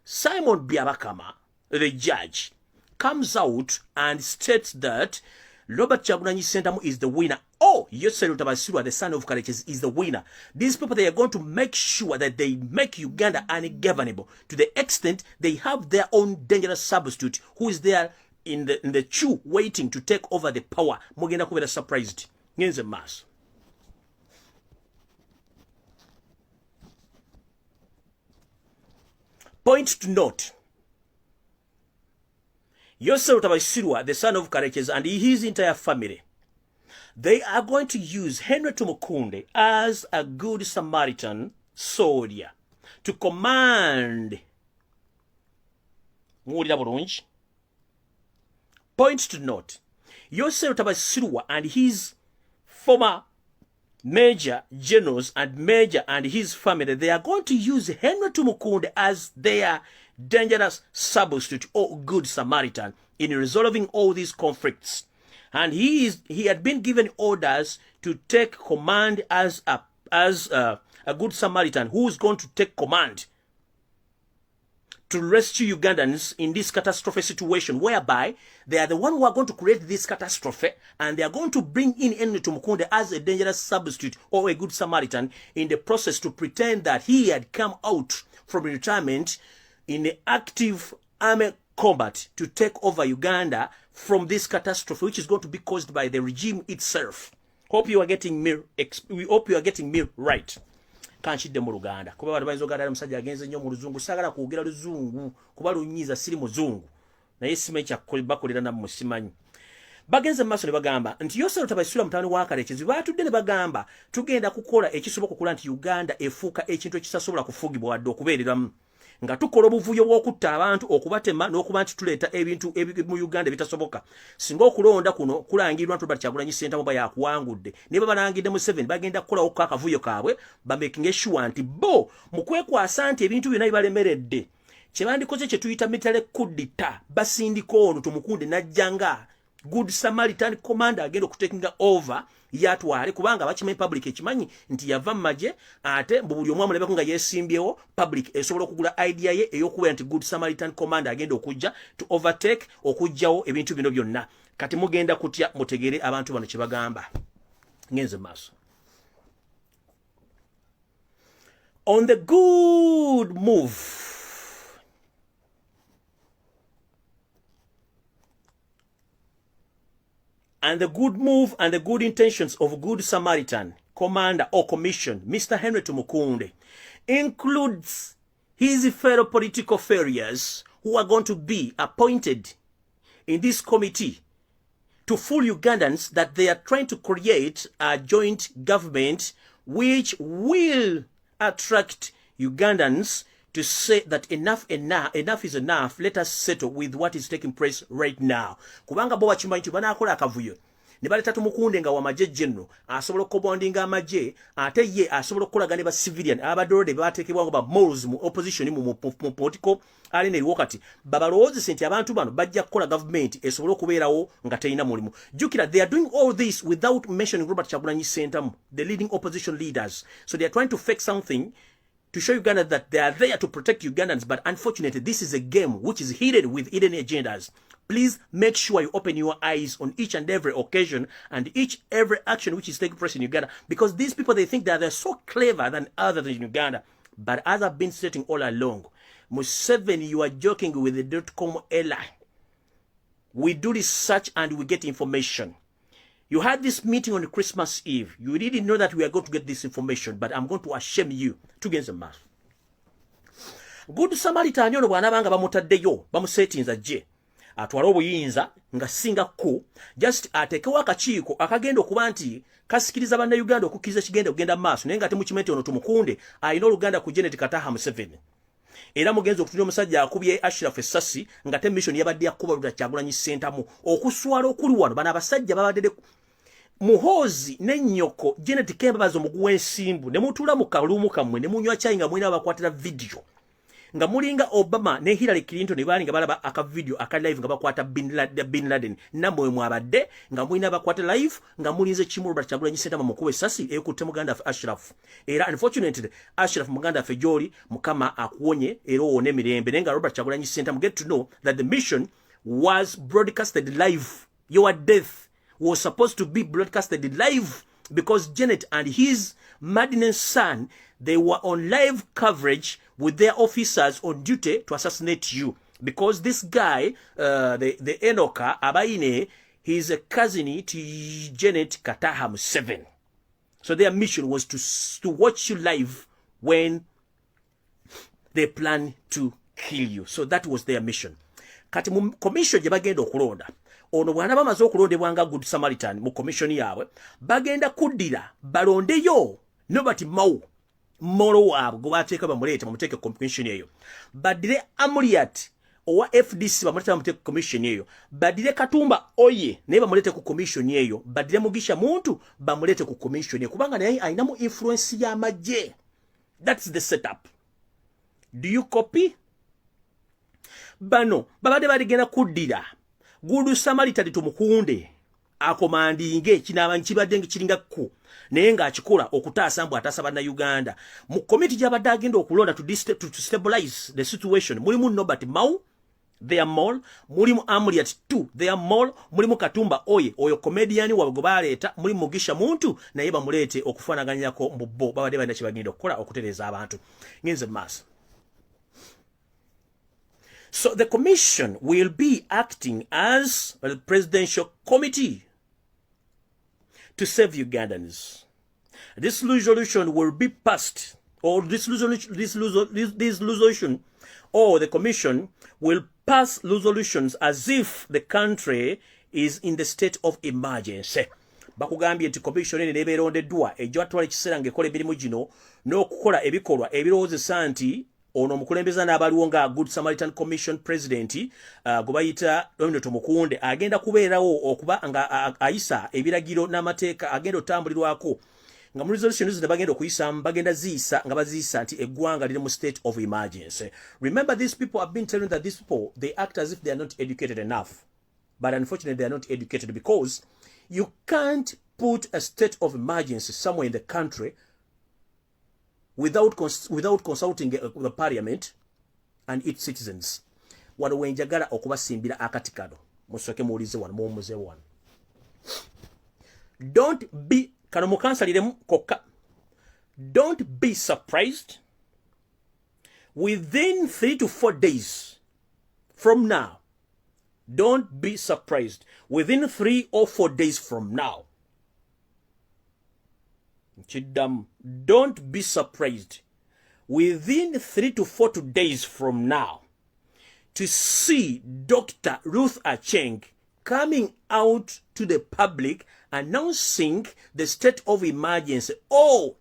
Simon Byabakama, the judge, comes out and states that Robert Kyagulanyi Ssentamu is the winner oh, Yosef Lutabasirwa, the son of Karekezi, is the winner. These people, they are going to make sure that they make Uganda ungovernable to the extent they have their own dangerous substitute who is there in the queue waiting to take over the power. Mugenda kubera surprised. Ngenze mass. Point to note. Yosef Lutabasirwa, the son of Karekezi, and his entire family, they are going to use Henry Tumukunde as a good Samaritan soldier to command. Point to note, Yosef Lutabasirwa and his former major generals and major and his family, they are going to use Henry Tumukunde as their dangerous substitute or good Samaritan in resolving all these conflicts. And he had been given orders to take command as a good Samaritan who is going to take command to rescue Ugandans in this catastrophe situation, whereby they are the one who are going to create this catastrophe, and they are going to bring in Henry Tumukunde as a dangerous substitute or a good Samaritan in the process to pretend that he had come out from retirement in the active army combat to take over Uganda from this catastrophe, which is going to be caused by the regime itself. Hope you are getting me. We hope you are getting me right. Kanchidde mu Luganda kuba abantu bayinza ogadala musajja agenze nnyo mu luzungu sagala kuogera luzungu kuba lunyiza siri muzungu naye simanyi bakolera nammwe simanyi. Bagenze maaso ne bagamba nti Yosef Lutabasirwa mutani wa Karekezi baatudde ne bagamba tugenda kukola ekisoboka okula nti Uganda efuuka ekintu ekisasobola kufugibwa wadde okubeereramu nga tukola obuvuyo bw'okutta abantu okubatema n'okuba nti tuleeta ebintu mu Uganda bitasoboka. Singa okulonda kuno kulangirwa nti Robert Kyagulanyi Ssentamu yakuwangudde ne babalangidde mu 7 bagenda kukolawo akavuyo kaabwe bamaking sure nti bo mu kwekwasa nti ebintu byonna bibalemeredde kye bandikoze kye tuyita mitale kudita basindika ono Tumukunde najjanga good Samaritan commander agenda okutakinga over yatwale kubanga bakimanyi public ekimanyi nti yava maje ate buli omwamu lebeko nga yesimbyewo public esobola okugula idea ye eyokuba nti good Samaritan commander agenda okujja to overtake okujjawo ebintu bino byonna. Kati mugenda kutya mutegere abantu bano kye bagamba. Ngenze maaso. On the good move, and the good move and the good intentions of good Samaritan commander or commission, Mr. Henry Tumukunde, includes his fellow political figures who are going to be appointed in this committee to fool Ugandans that they are trying to create a joint government which will attract Ugandans to say that enough is enough. Let us settle with what is taking place right now. Kubanga bo bakimanyi nti banaakola akavuyo ne baleta Tumukunde nga wamaje general asobola okubondinga amaje ate ye asobola okulaga ne ba civilian abadolode bateekebwa ngo ba morals mu opposition mu political arena wakati babalowozesa nti abantu bano bajja kukola government esobola okubeerawo nga teyina mulimu. Jukira, they are doing all this without mentioning Robert Kyagulanyi Ssentamu, the leading opposition leaders. So they are trying to fake something to show Uganda that they are there to protect Ugandans, but unfortunately, this is a game which is hidden with hidden agendas. Please make sure you open your eyes on each and every occasion and every action which is taking place in Uganda, because these people, they think that they're so clever than others in Uganda. But as I've been stating all along, Museveni, you are joking with the .com ally. We do research and we get information. You had this meeting on Christmas Eve. You didn't know that we are going to get this information, but I'm going to ashame you to get the math. Good Samaritan ono bwanabanga bamutaddeyo bamusetinza je atwala obuyinza nga singa ku just atekewa akakiiko akagenda okuba nti kasikiriza banda Uganda okukiza kigenda kugenda maaso naye nga temukimete ono Tumukunde ayina Oluganda ku Janet Kataha Museveni. Era mugenzi okutunira omusajja akubye Ashraf Essasi nga te mission yabadde yakuba Robert Kyagulanyi Ssentamu okuswala okuli wano bana abasajja babadde Muhozi ne Nnyoko Janet Kemba bazo muguwa ensimbu ne mutula mu kalumu kamwe ne munywa chai nga mwina abakwatira video nga mulinga Obama ne Hillary Clinton ne bali nga balaba aka video aka live nga bakwata bin Laden namwe mwabadde nga mwina abakwata live nga mulinze kimu Robert Kyagulanyi Ssentamu mukuwe Essasi ekutte muganda Ashraf. Era unfortunately Ashraf muganda Fejoli mukama akuonye era one mirembe nenga Robert Kyagulanyi Ssentamu get to know that the mission was broadcasted live. Your death was supposed to be broadcasted live because Janet and his maddening son, they were on live coverage with their officers on duty to assassinate you. Because this guy, the Enoka Abaine, he's a cousin to Janet Kataha Museveni. So their mission was to watch you live when they plan to kill you. So that was their mission. Kati mu commission je bagenda okulonda. Ono bwana bamaze okulondebwa nga Good Samaritan mu commission yaabwe, bagenda kuddira balondeyo nobati mau molo waabwe go bateeka bamulete mumuteke commission eyo. Badire Amuriat owa FDC bamulete bamuteke commission eyo. Badire Katumba Oye naye bamulete ku commission eyo. Badire Mugisha Muntu bamulete ku commission eyo kubanga naye ayinamu influence ya majje. That's the setup. Do you copy? Bano babade baligenda kuddira Good Samaritan tumukunde akomandinge kinaba nkibadde ngikiringa ku naye nga akikola okutaasa mbu ataasa bana Uganda mu committee gy'abadde agenda okulonda to stabilize the situation. Mulimu Nobert Mau, they are mall. Mulimu Amuriat 2, they are mall. Mulimu Katumba Oye, oyo comedian wabwe baleeta. Mulimu Mugisha Muntu naye bamulete okufanaganyako mbubbo babade balina kibagenda okukola okutereza abantu. Ngenze mass. So the commission will be acting as a presidential committee to save Ugandans. This resolution will be passed, or this resolution, or the commission will pass resolutions as if the country is in the state of emergency. Bakugambye nti commission ene nebeerondeddwa ejjo atwala ekiseera ng'ekola emirimu gino n'okukola ebikolwa ebirowoozesa nti ono mukulembeza n'abaliwo nga Good Samaritan Commission President gubayita Dominic Mukunde agenda kubeerawo okuba nga ayisa ebiragiro n'amateeka agenda otambulirwako nga mu resolution zino bagenda okuyisamu bagenda ziyisa nga baziyisa nti eggwanga liri mu state of emergency. Remember, these people have been telling that these people, they act as if they are not educated enough. But unfortunately, they are not educated because you can't put a state of emergency somewhere in the country without consulting the parliament and its citizens. Wano wenjagala okubasimbira akatikado musoke mulize wano muumuze wano. Don't be kano mukansaliremu kokka. Don't be surprised within 3 to 4 days from now. Don't be surprised within 3 or 4 days from now. Don't be surprised within 3 to 4 days from now to see Dr. Ruth Acheng coming out to the public announcing the state of emergency or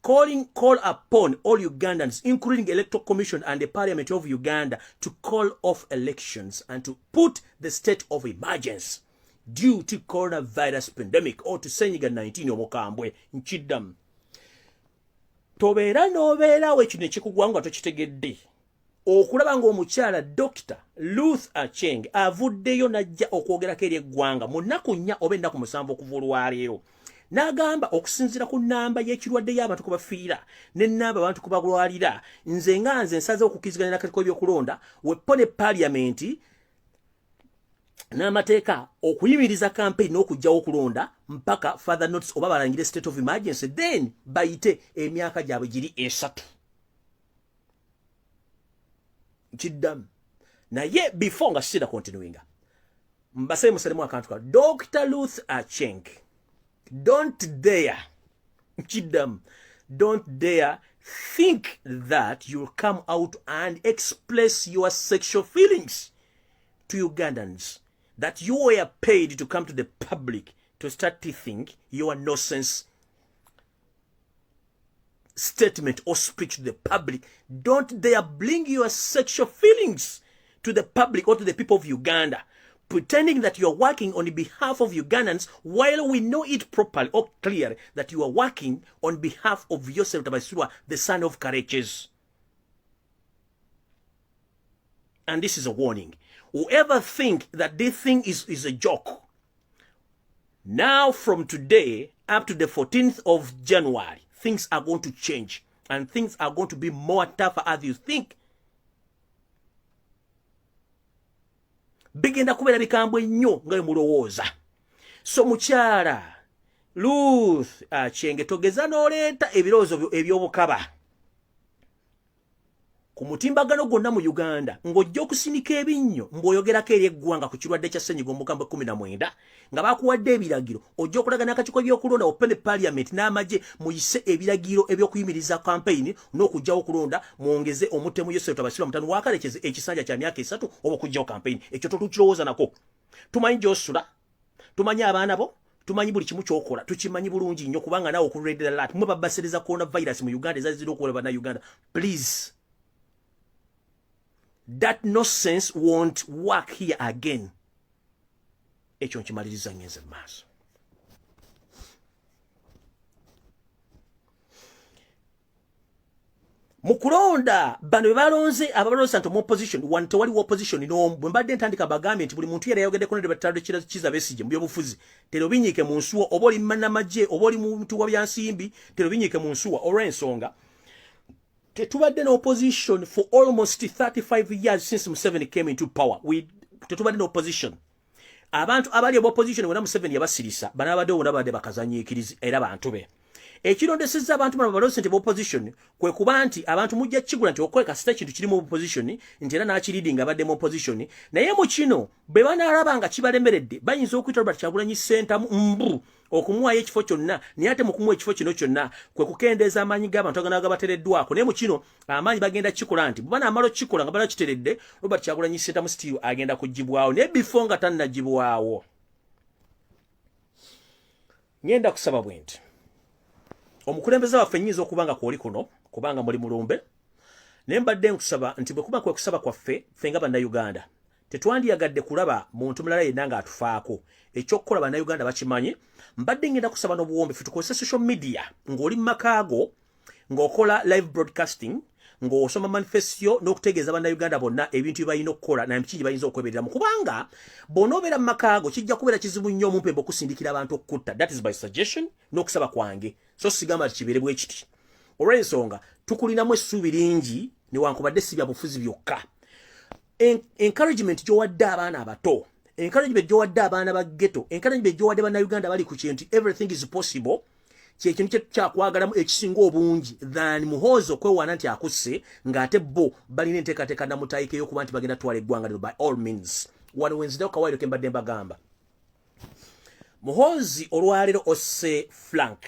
call upon all Ugandans, including Electoral Commission and the Parliament of Uganda, to call off elections and to put the state of emergency due to coronavirus pandemic or to Senyiga-19 omukambwe nchiddam. Tobeera n'obeerawo ekino ekikugwanga tokitegedde. Okulaba ng'omukyala Dr. Ruth Acheng avuddeyo n'ajja okwogerako eri eggwanga mu nnaku 4 oba ennaku 7 okuva olwaleero. N'agamba okusinziira ku nnamba y'ekirwadde y'abantu kwe bafiira n'ennamba abantu kwe balwalira, nze nsaze okukiriziganya n'akakiiko k'ebyokulonda weppone paliamenti n'amateeka okuyimiriza campaign n'okujjawo okulonda mpaka further notice oba balangire state of emergency, then bayite emyaka gyabwe giri 3. Kiddamu naye before nga sira continuinga mbasale musalemu akantu ka Dr. Ruth Acheng, don't dare think that you'll come out and express your sexual feelings to Ugandans, that you were paid to come to the public to start to think your nonsense statement or speech to the public. Don't dare bring your sexual feelings to the public or to the people of Uganda, pretending that you are working on behalf of Ugandans while we know it properly or clear that you are working on behalf of Yosef Tabaisirwa, the son of Kareches. And this is a warning. Whoever think that this thing is a joke, now from today up to the 14th of January, things are going to change and things are going to be more tougher as you think. Bigenda kubeera bikambwe nnyo nga mulowooza. So mukyala Ruth Achenge togeza n'oleeta ebirowoozo eby'obukaba ku mutimbagano gwonna mu Uganda ng'ojja okusinika ebinnyo mbw'oyogerako eri eggwanga ku kirwadde kya ssenyiga omukambwe 19 nga bakuwadde ebiragiro ojja okulaga n'akakiiko by'okulonda open parliament n'amagye muyise ebiragiro eby'okuyimiriza campaign n'okugyawo okulonda mwongeze omuttemu Yosef Tabasirwa mutano wakalekeze ekisanja kya myaka 3 oba okugyawo campaign ekyo tukirowooza nako tumanyi gy'osula tumanyi abaana bo tumanyi buli kimu kyokola tukimanyi bulungi nnyo kubanga nawe okuredera lat mwe babasereza coronavirus mu Uganda ezazira okuwera bana Uganda please that nonsense won't work here again ekyo nkimaliriza ngenze maaso mukulonda bano bebalonze abalonze nti mu opposition wanto wali opposition no mbadde ntandika bagambye nti buli muntu yera yogedde ko ne batalo kiza besije mu byobufuzi tero binyike mu nsuwa oboli manna majje oboli muntu wa byansimbi tero binyike mu nsuwa olw'ensonga tetubadde no opposition for almost 35 years since Museveni came into power tetubadde no opposition abantu abali opposition wena Museveni yabasirisa bana abadde wona badde bakazanyiikirizi era bantu be ekirondesezza abantu bano balonse nti opposition kwe kuba nti abantu mujja kigula nti okweka sita kintu kiri mu opposition nti era n'akiriidinga abadde mu opposition naye mu kino bwe banaalaba nga kibalemeredde bayinza okuyita Robert Kyagulanyi Ssentamu mbu okumuwayo ekifo kyonna naye ate mu kumuwa ekifo kino kyonna kwe kukendeeza amaanyi g'abantu agana gabatereddwako naye mu kino amaanyi bagenda kikola nti bwe banaamala okukikola nga banakiteredde Robert Kyagulanyi Ssentamu still agenda kuggibwawo naye before nga tannagibwawo ngenda kusaba bwe nti omukulembeze waffe nnyinza okubanga kwoli kuno kubanga muli mulumbe naye mbadde nkusaba nti bwe kuba kwe kusaba kwaffe ffe nga bannayuganda tetwandiyagadde kulaba muntu mulala yenna ng'atufaako ekyokukola bannayuganda bakimanyi mbadde ngenda kusaba n'obuwombe ffe tukozesa social media ng'oli mu makaago ng'okola live broadcasting ng'osoma manifestio n'okutegeeza bannayuganda bonna ebintu bye balina okukola na kingi bayinza okwebereramu kubanga bw'onoobeera mu makaago kijja kubeera kizibu nnyo omumpembe okusindikira abantu okukutta that is by suggestion n'okusaba kwange so sigamba kibeere bwe kiti olw'ensonga tukulinamu essuubi lingi newankubadde si bya bufuzi byokka encouragement gy'owadde abaana abato encouragement gy'owadde abaana ba ghetto encouragement gy'owadde bannayuganda bali ku kintu everything is possible kyekintu kyakwagalamu ekisinga obungi than muhoozi okwewaana nti akusse ng'ate bo balina enteekateeka namutaayika ey'okuba nti bagenda twala eggwanga lino by all means wano wenzideko kawairo ke mbadde mbagamba muhoozi olwaleero osse flank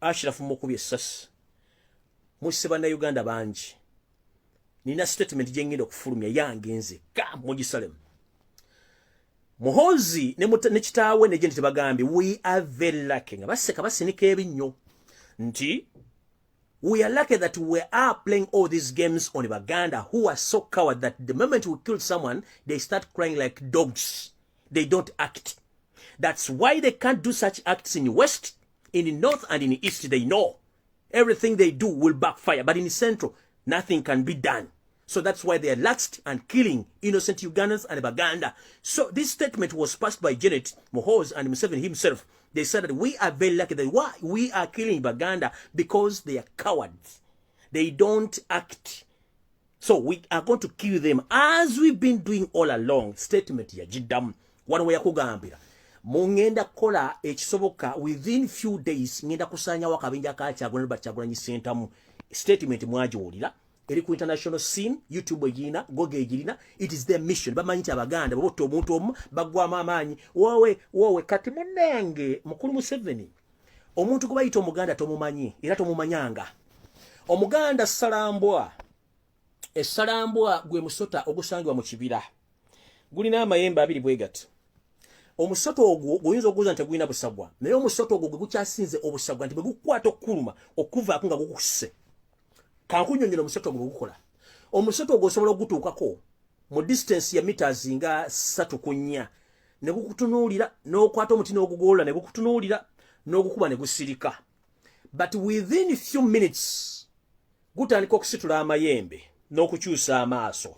Ashirafu mukubye essasi musse bannayuganda bangi nina statement gye ngenda okufulumya yange nze mugisalemu muhoozi ne kitaawe ne gye nti tebagambye we are very lucky nga baseka basinika ebinnyo nti we are lucky that we are playing all these games on Baganda who are so coward that the moment we kill someone they start crying like dogs they don't act that's why they can't do such acts in West in the North and in the East they know everything they do will backfire but in the Central nothing can be done. So that's why they are laxed and killing innocent Ugandans and Baganda. So this statement was passed by Janet Muhoozi and Museveni himself. They said that we are very lucky that why we are killing Baganda because they are cowards. They don't act. So we are going to kill them as we've been doing all along. Statement ya jidam. One way yakugambira. Mungenda kola ekisoboka within few days ngenda kusanya wakabinja ka Kyagulanyi Ssentamu. Statement mwajiwulira. Eri ku international scene YouTube egina Google egina it is their mission bamanyi nti abaganda boboto omuntu omu bagwama amaanyi wowe kati munenge mukulu Museveni omuntu kubayita omuganda tomumanyi era tomumanyanga omuganda salambwa esalambwa gwe musota ogusangibwa mu kibira gulina amayembe abiri bwegati omusoto ogwo goyinza okuza nti gulina busagwa naye omusoto ogwo gukyasinze obusagwa nti bwegukwata okukuluma okuvaako nga gukusse kankunyonyera omusoto gwe gukola omusoto ogwo osobola okutuukako mu distance ya meters nga 3 ku 4 ne gukutunuulira n'okwata omuti n'ogugolola ne gukutunuulira n'ogukuba ne gusirika but within a few minutes gutandika okusitula amayembe n'okukyusa amaaso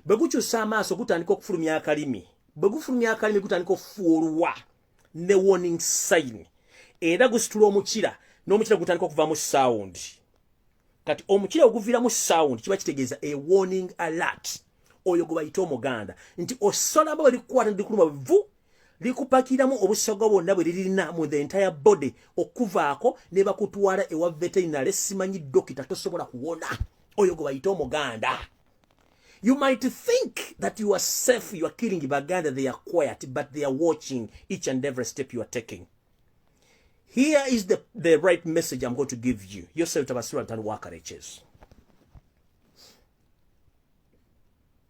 bwe gukyusa amaaso gutandika okufulumya akalimi bwe gufulumya akalimi gutandika okufuulwa ne warning sign era gusitula omukira n'omukira gutandika okuvaamu sound kati omukira oguvira mu sound kiba kitegeeza a warning alert oyo gwe bayita omuganda nti osola abo likwata ndikuluma vu likupakiramu obusoga bwonna bwe lirina mu the entire body okuvaako ne bakutwala ewa veterinary simanyi dokita tosobola kuwona oyo gwe bayita omuganda. You might think that you are safe, you are killing Baganda, they are quiet, but they are watching each and every step you are taking. Here is the right message I'm going to give you. Yourself Tabasura and Wakareches.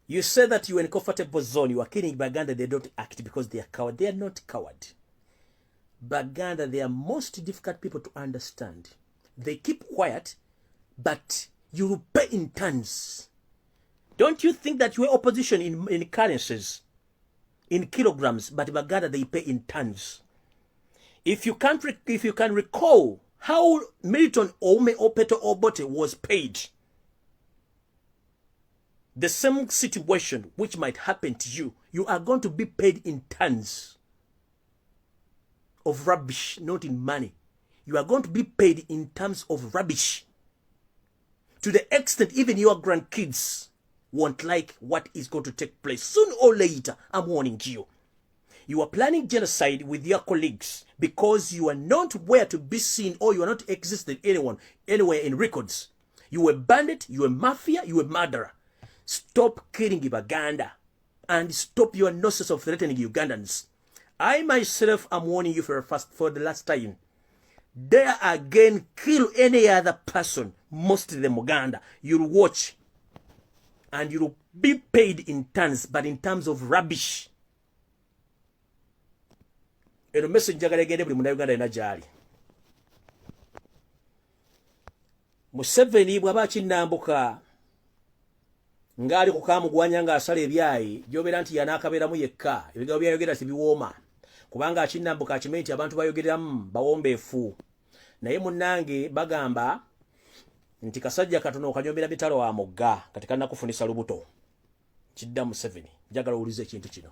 You say that you're in a comfortable zone, you are killing Baganda, they don't act because they are coward. They are not coward. Baganda, they are most difficult people to understand. They keep quiet, but you will pay in tons. Don't you think that your opposition in currencies, in kilograms, but Baganda they pay in tons? If you can recall how Milton Ome Opeto Obote was paid, the same situation which might happen to you, you are going to be paid in tons of rubbish, not in money. You are going to be paid in terms of rubbish. To the extent even your grandkids won't like what is going to take place. Soon or later, I'm warning you. You are planning genocide with your colleagues because you are not where to be seen or you are not existing anywhere in records. You were bandit, you were mafia, you were murderer. Stop killing Baganda and stop your nonsense of threatening Ugandans. I myself am warning you for the last time. There again, kill any other person, mostly the Muganda. You'll watch. And you'll be paid in tons, but in terms of rubbish. Eno message njagala egende buli muna Uganda ena gyali. Museveni bw'aba kinnambuka ng'ali ku kaamugwanya ng'asala ebyayi gy'obeera nti yanaakabeeramu yekka ebigambo byayogera tibiwooma kubanga akinnambuka akimanyi nti abantu bayogereramu bawombeefu naye munnange bagamba nti kasajja katono okanyomera mitalo wa mugga kati kannakufunisa lubuto kidda Museveni. Njagala owulize ekintu kino.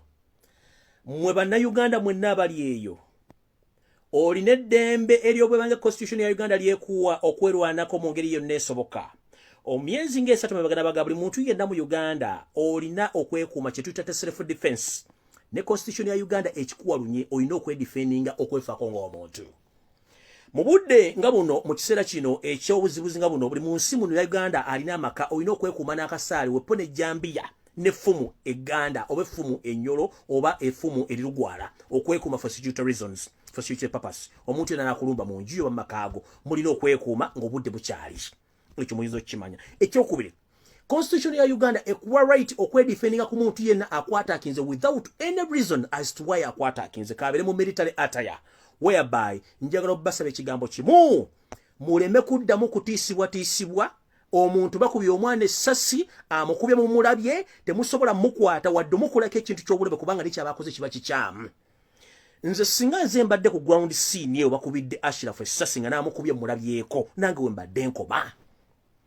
Mmwe bannayuganda mwenna abali eyo olina eddembe ery'obwebange constitution ya Uganda lyekuwa okwerwanako mu ngeri yonna esoboka. Omyezi ng'esatu mabega nabaga buli muntu yenna mu Uganda olina okwekuuma kye tuyita self defense. Ne constitution ya Uganda ekikuwalunye olina okwedefendinga okwefaako ng'omuntu. Mu budde nga buno mu kiseera kino eky'obuzibuzi nga buno buli mu nsi muno ya Uganda alina amaka olina okwekuuma n'akasaali wepo n'ejjambiya n'effumu egganda oba effumu ennyolo oba effumu erirugwala okwekuuma for security reasons, for security purpose. Omuntu yenna n'akulumba mu nju oba mu makaago mulina okwekuuma ng'obudde bukyali. Ekyo muyinza okukimanya. Ekyokubiri, constitution ya Uganda ekuwa right okwedefendinga ku muntu yenna akwata akinze without any reason as to why akwata akinze kabeere mu military attire. Whereby njagala obbasaba ekigambo kimu muleme kuddamu kutiisibwa omuntu bakubye omwana essasi amukubye mu mulabye temusobola mukwata wadde mukulako ekintu ky'obulebe kubanga nekyabakoze kiba kikyamu. Nze singa nze mbadde ku ground scene eyo bakubidde Ashraf essasi nga naamukubye mulabyeko nange we mbadde nkoma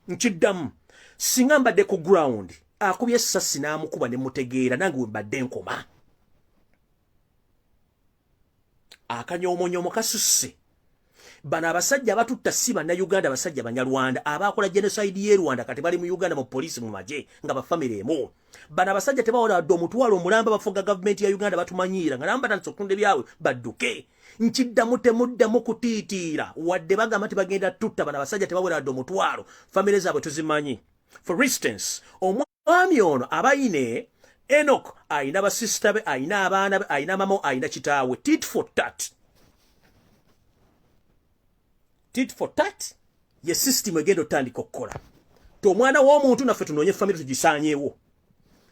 nkiddamu. Singa mbadde ku ground akubye essasi naamukuba ne mutegeera nange we mbadde nkoma. Akanyoomonyomo kasusse. Bano abasajja abatutta si bannayuganda abasajja banyarwanda abakola genocide y'e Rwanda kati bali mu Uganda mu poliisi mu magye nga bafamire emu. Bano abasajja tebawola wadde omutwalo omulamba bafuga gavumenti ya Uganda batumanyiira nga namba batandise okutunda ebyabwe badduke. Nkiddamu temuddamu kutiitiira wadde bagamba nti bagenda tutta bano abasajja tebawola wadde omutwalo famire zaabwe tuzimanyi. For instance, omwami ono abayine Enoch aina basista be aina abaana be aina mamo aina kitaawe. Tit for tat. Tit for tat ye system egendo tandika okukola. Tomwana w'omuntu naffe tunoonye family tugisaanyeewo.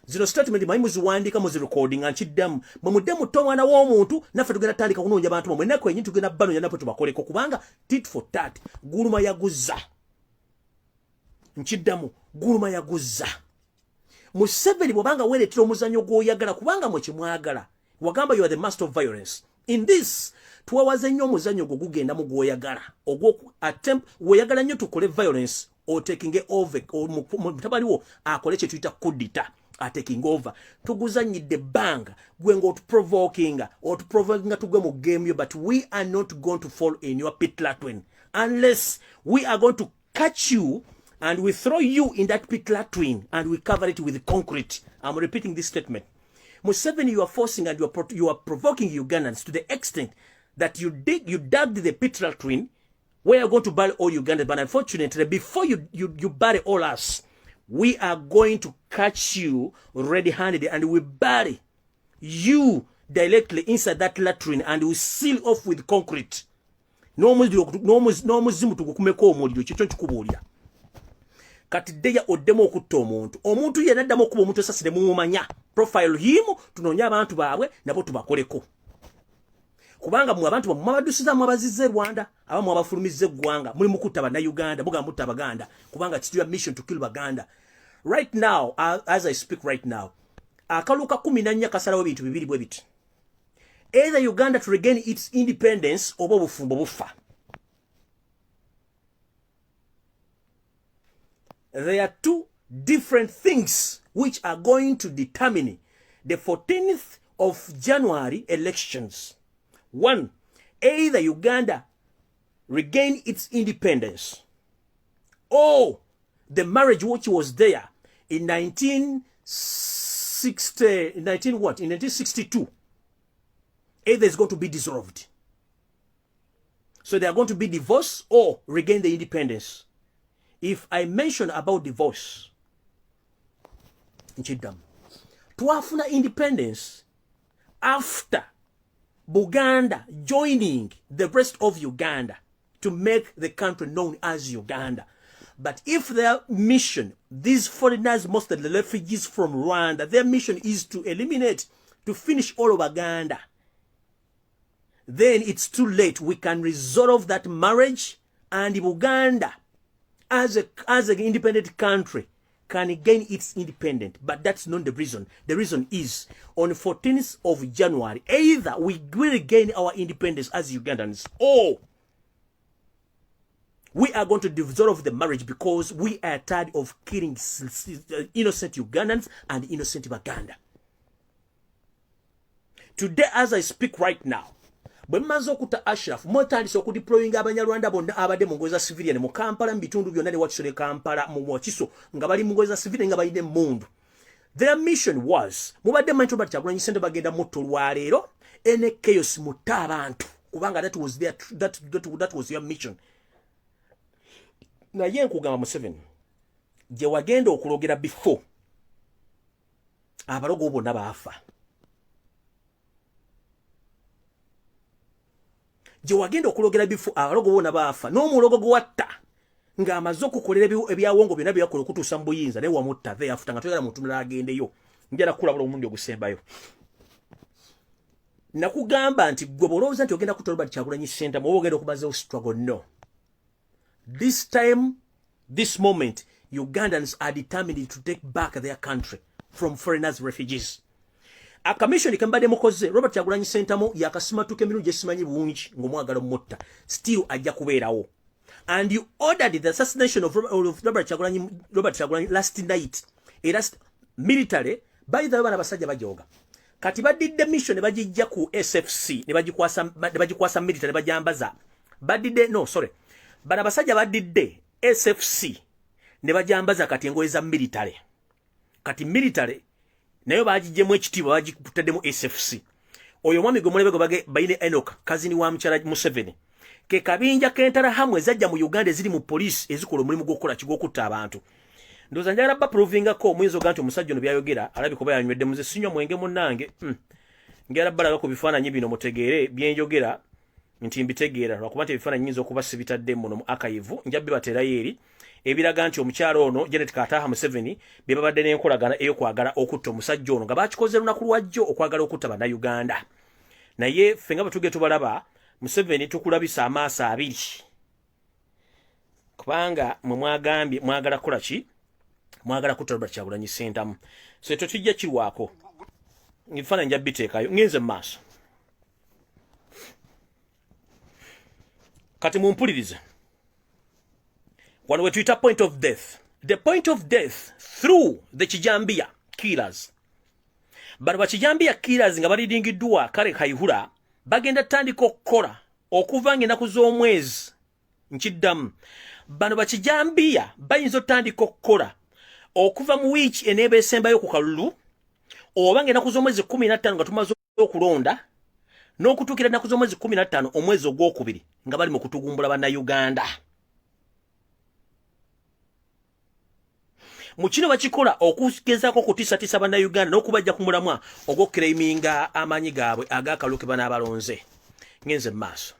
Zino statement mayimu ziwandika mu recording nkiddamu mwe mudde muto omwana w'omuntu naffe tugenda tandika kunoonya bantu mwe ennaku ennyini tugenda banonya naffe tubakoleko kubanga tit for tat guluma yaguzza. Nkiddamu guluma yaguzza. Museveni bwabanga weeretera omuzannyo gw'oyagala kubanga mwe kimwagala wagamba you are the master of violence. In this tuwawaze nnyo omuzannyo gwo gugenda mu gw'oyagala attempt weeyagala nnyo tukole violence otaking over mutabani wo akole kye tuyita kudita taking over. Tuguzannyidde banga gwe ng'otuprovokinga tugwe mu game yo, but we are not going to fall in your pit Latwin unless we are going to catch you and we throw you in that pit latrine and we cover it with concrete. I'm repeating this statement. Museveni, you are forcing and you are provoking Ugandans to the extent that you dug the pit latrine where you're going to bury all Ugandans. But unfortunately, before you bury all us, we are going to catch you ready-handed and we bury you directly inside that latrine and we seal off with concrete. No muzimu tukukumeko omuliro kyekyo nkikubuulira. Kati deya oddemu okutta omuntu yenna addamu okuba omuntu esasire mumumanya profile him tunoonya abantu baabwe nabo tubakoleko. Kubanga mu abantu mwabadusizamu abazizze Rwanda abamu abafulumize eggwanga muli mukutta bannayuganda muga mutta Abaganda kubanga it's your mission to kill Baganda. Right now, as I speak right now, akaluka 14 kasalawo bintu bibiri bwe biti. Either Uganda to regain its independence oba obufumbo bufa. There are two different things which are going to determine the 14th of January elections. One, either Uganda regain its independence or the marriage which was there in 1962, either is going to be dissolved. So they are going to be divorced or regain the independence. If I mention about divorce, twafuna independence after Buganda joining the rest of Uganda to make the country known as Uganda. But if their mission, these foreigners, most of the refugees from Rwanda, their mission is to eliminate, to finish all of Uganda, then it's too late. We can resolve that marriage and Uganda, as an independent country, can gain its independence. But that's not the reason. The reason is, on the 14th of January, either we will regain our independence as Ugandans, or we are going to dissolve the marriage because we are tired of killing innocent Ugandans and innocent Baganda. Today, as I speak right now, bwe mmaze okuta Ashraf motandise okudeployinga abanyarwanda bonna abadde mu ngoza civilian mu Kampala mu bitundu byonna ne Wakisole Kampala mu Wakiso nga bali mu ngoza civilian nga balinde mundu. Their mission was mubadde manyi Robert Kyagulanyi Ssente bagenda mutto lwaleero ene chaos mutta abantu kubanga that was their mission. Naye nkugamba Museveni gye wagenda okulogera before abalogo bonna baafa. Gye wagenda okulogera bifo abalogo bonna baafa n'omulogo gwatta ng'amaze okukolera ebyawongo byonna byakola okutuusa mu buyinza naye wamutta thereafter nga toyagala muntu mulala agendeyo njala kulabula omundi ogusembayo. Nakugamba nti gwe bw'olowooza nti ogenda kutta Robert Kyagulanyi Ssente oba ogenda okumazeewo struggle. No. This time, this moment, Ugandans are determined to take back their country from foreigners, refugees. A commission kambade mukoze Robert Kyagulanyi Ssente yakasimatuka emirundi gyesimanyi bungi ng'omwagala mutta still ajja kubeerawo. And you ordered the assassination of Robert Kyagulanyi last night. Last military by the bana basajja bajoga. Kati badidde mission ne bagijja ku SFC ne bagikwasa military ne bajambaza. Badidde no sorry. Bana basajja badidde SFC ne bajambaza kati engoye za military. Kati military nayo bagijjemu ekitiibwa bagikuttaddemu SFC. Oyo mwami gwe mulebe gwe bayine Enoch kazini wa mukyala Museveni. Ke kabinja kentara hamwe zajja mu Uganda eziri mu police ezikola omulimu gw'okukola kigw'okutta abantu. Ndoza njagala baprovinga ko omuyinza oga nti omusajja ono byayogera alabika oba yanywedde muze sinywa mwenge munnange. Njagala balaga ku bifaananyi bino mutegeere byenjogera nti mbitegeera lwakuba nti ebifaananyi nyinza okuba sibitadde muno mu archive njabbe baterayo eri ebiraga nti omukyalo ono Janet Kataha Museveni bye babadde n'enkolagana ey'okwagala okutta omusajja ono nga bakikoze lunaku lwajjo okwagala okutta bannayuganda. Naye ffe nga batuge tubalaba Museveni tukulabisa amaaso abiri kubanga mwe mwagambye mwagala kukola ki mwagala kutta Robert Kyagulanyi Ssente. So tujja kirwako ngifaananyi nja biteekayo ngenze mu maaso kati mumpulirize. When we tweet a point of death, the point of death through the Kijambia killers. But what Kijambia killers nga balidingiddwa kale kayihura bagenda tandika okukola okuva ng'ennaku z'omwezi nkiddamu bano bakijambiya bayinza otandika okukola okuva mu wiiki eneeba esembayo ku kalulu oba ng'ennaku z'omwezi 15 nga tumaze okulonda n'okutuukira ennaku z'omwezi 15 omwezi ogwokubiri nga bali mu kutugumbula bannayuganda. Mu kino bakikola okugezaako okutiisatiisa bannayuganda n'okubajja ku mulamwa ogw'okukereyiminga amaanyi gaabwe ag'akalulu ke banaabalonze. Ngenze mu maaso.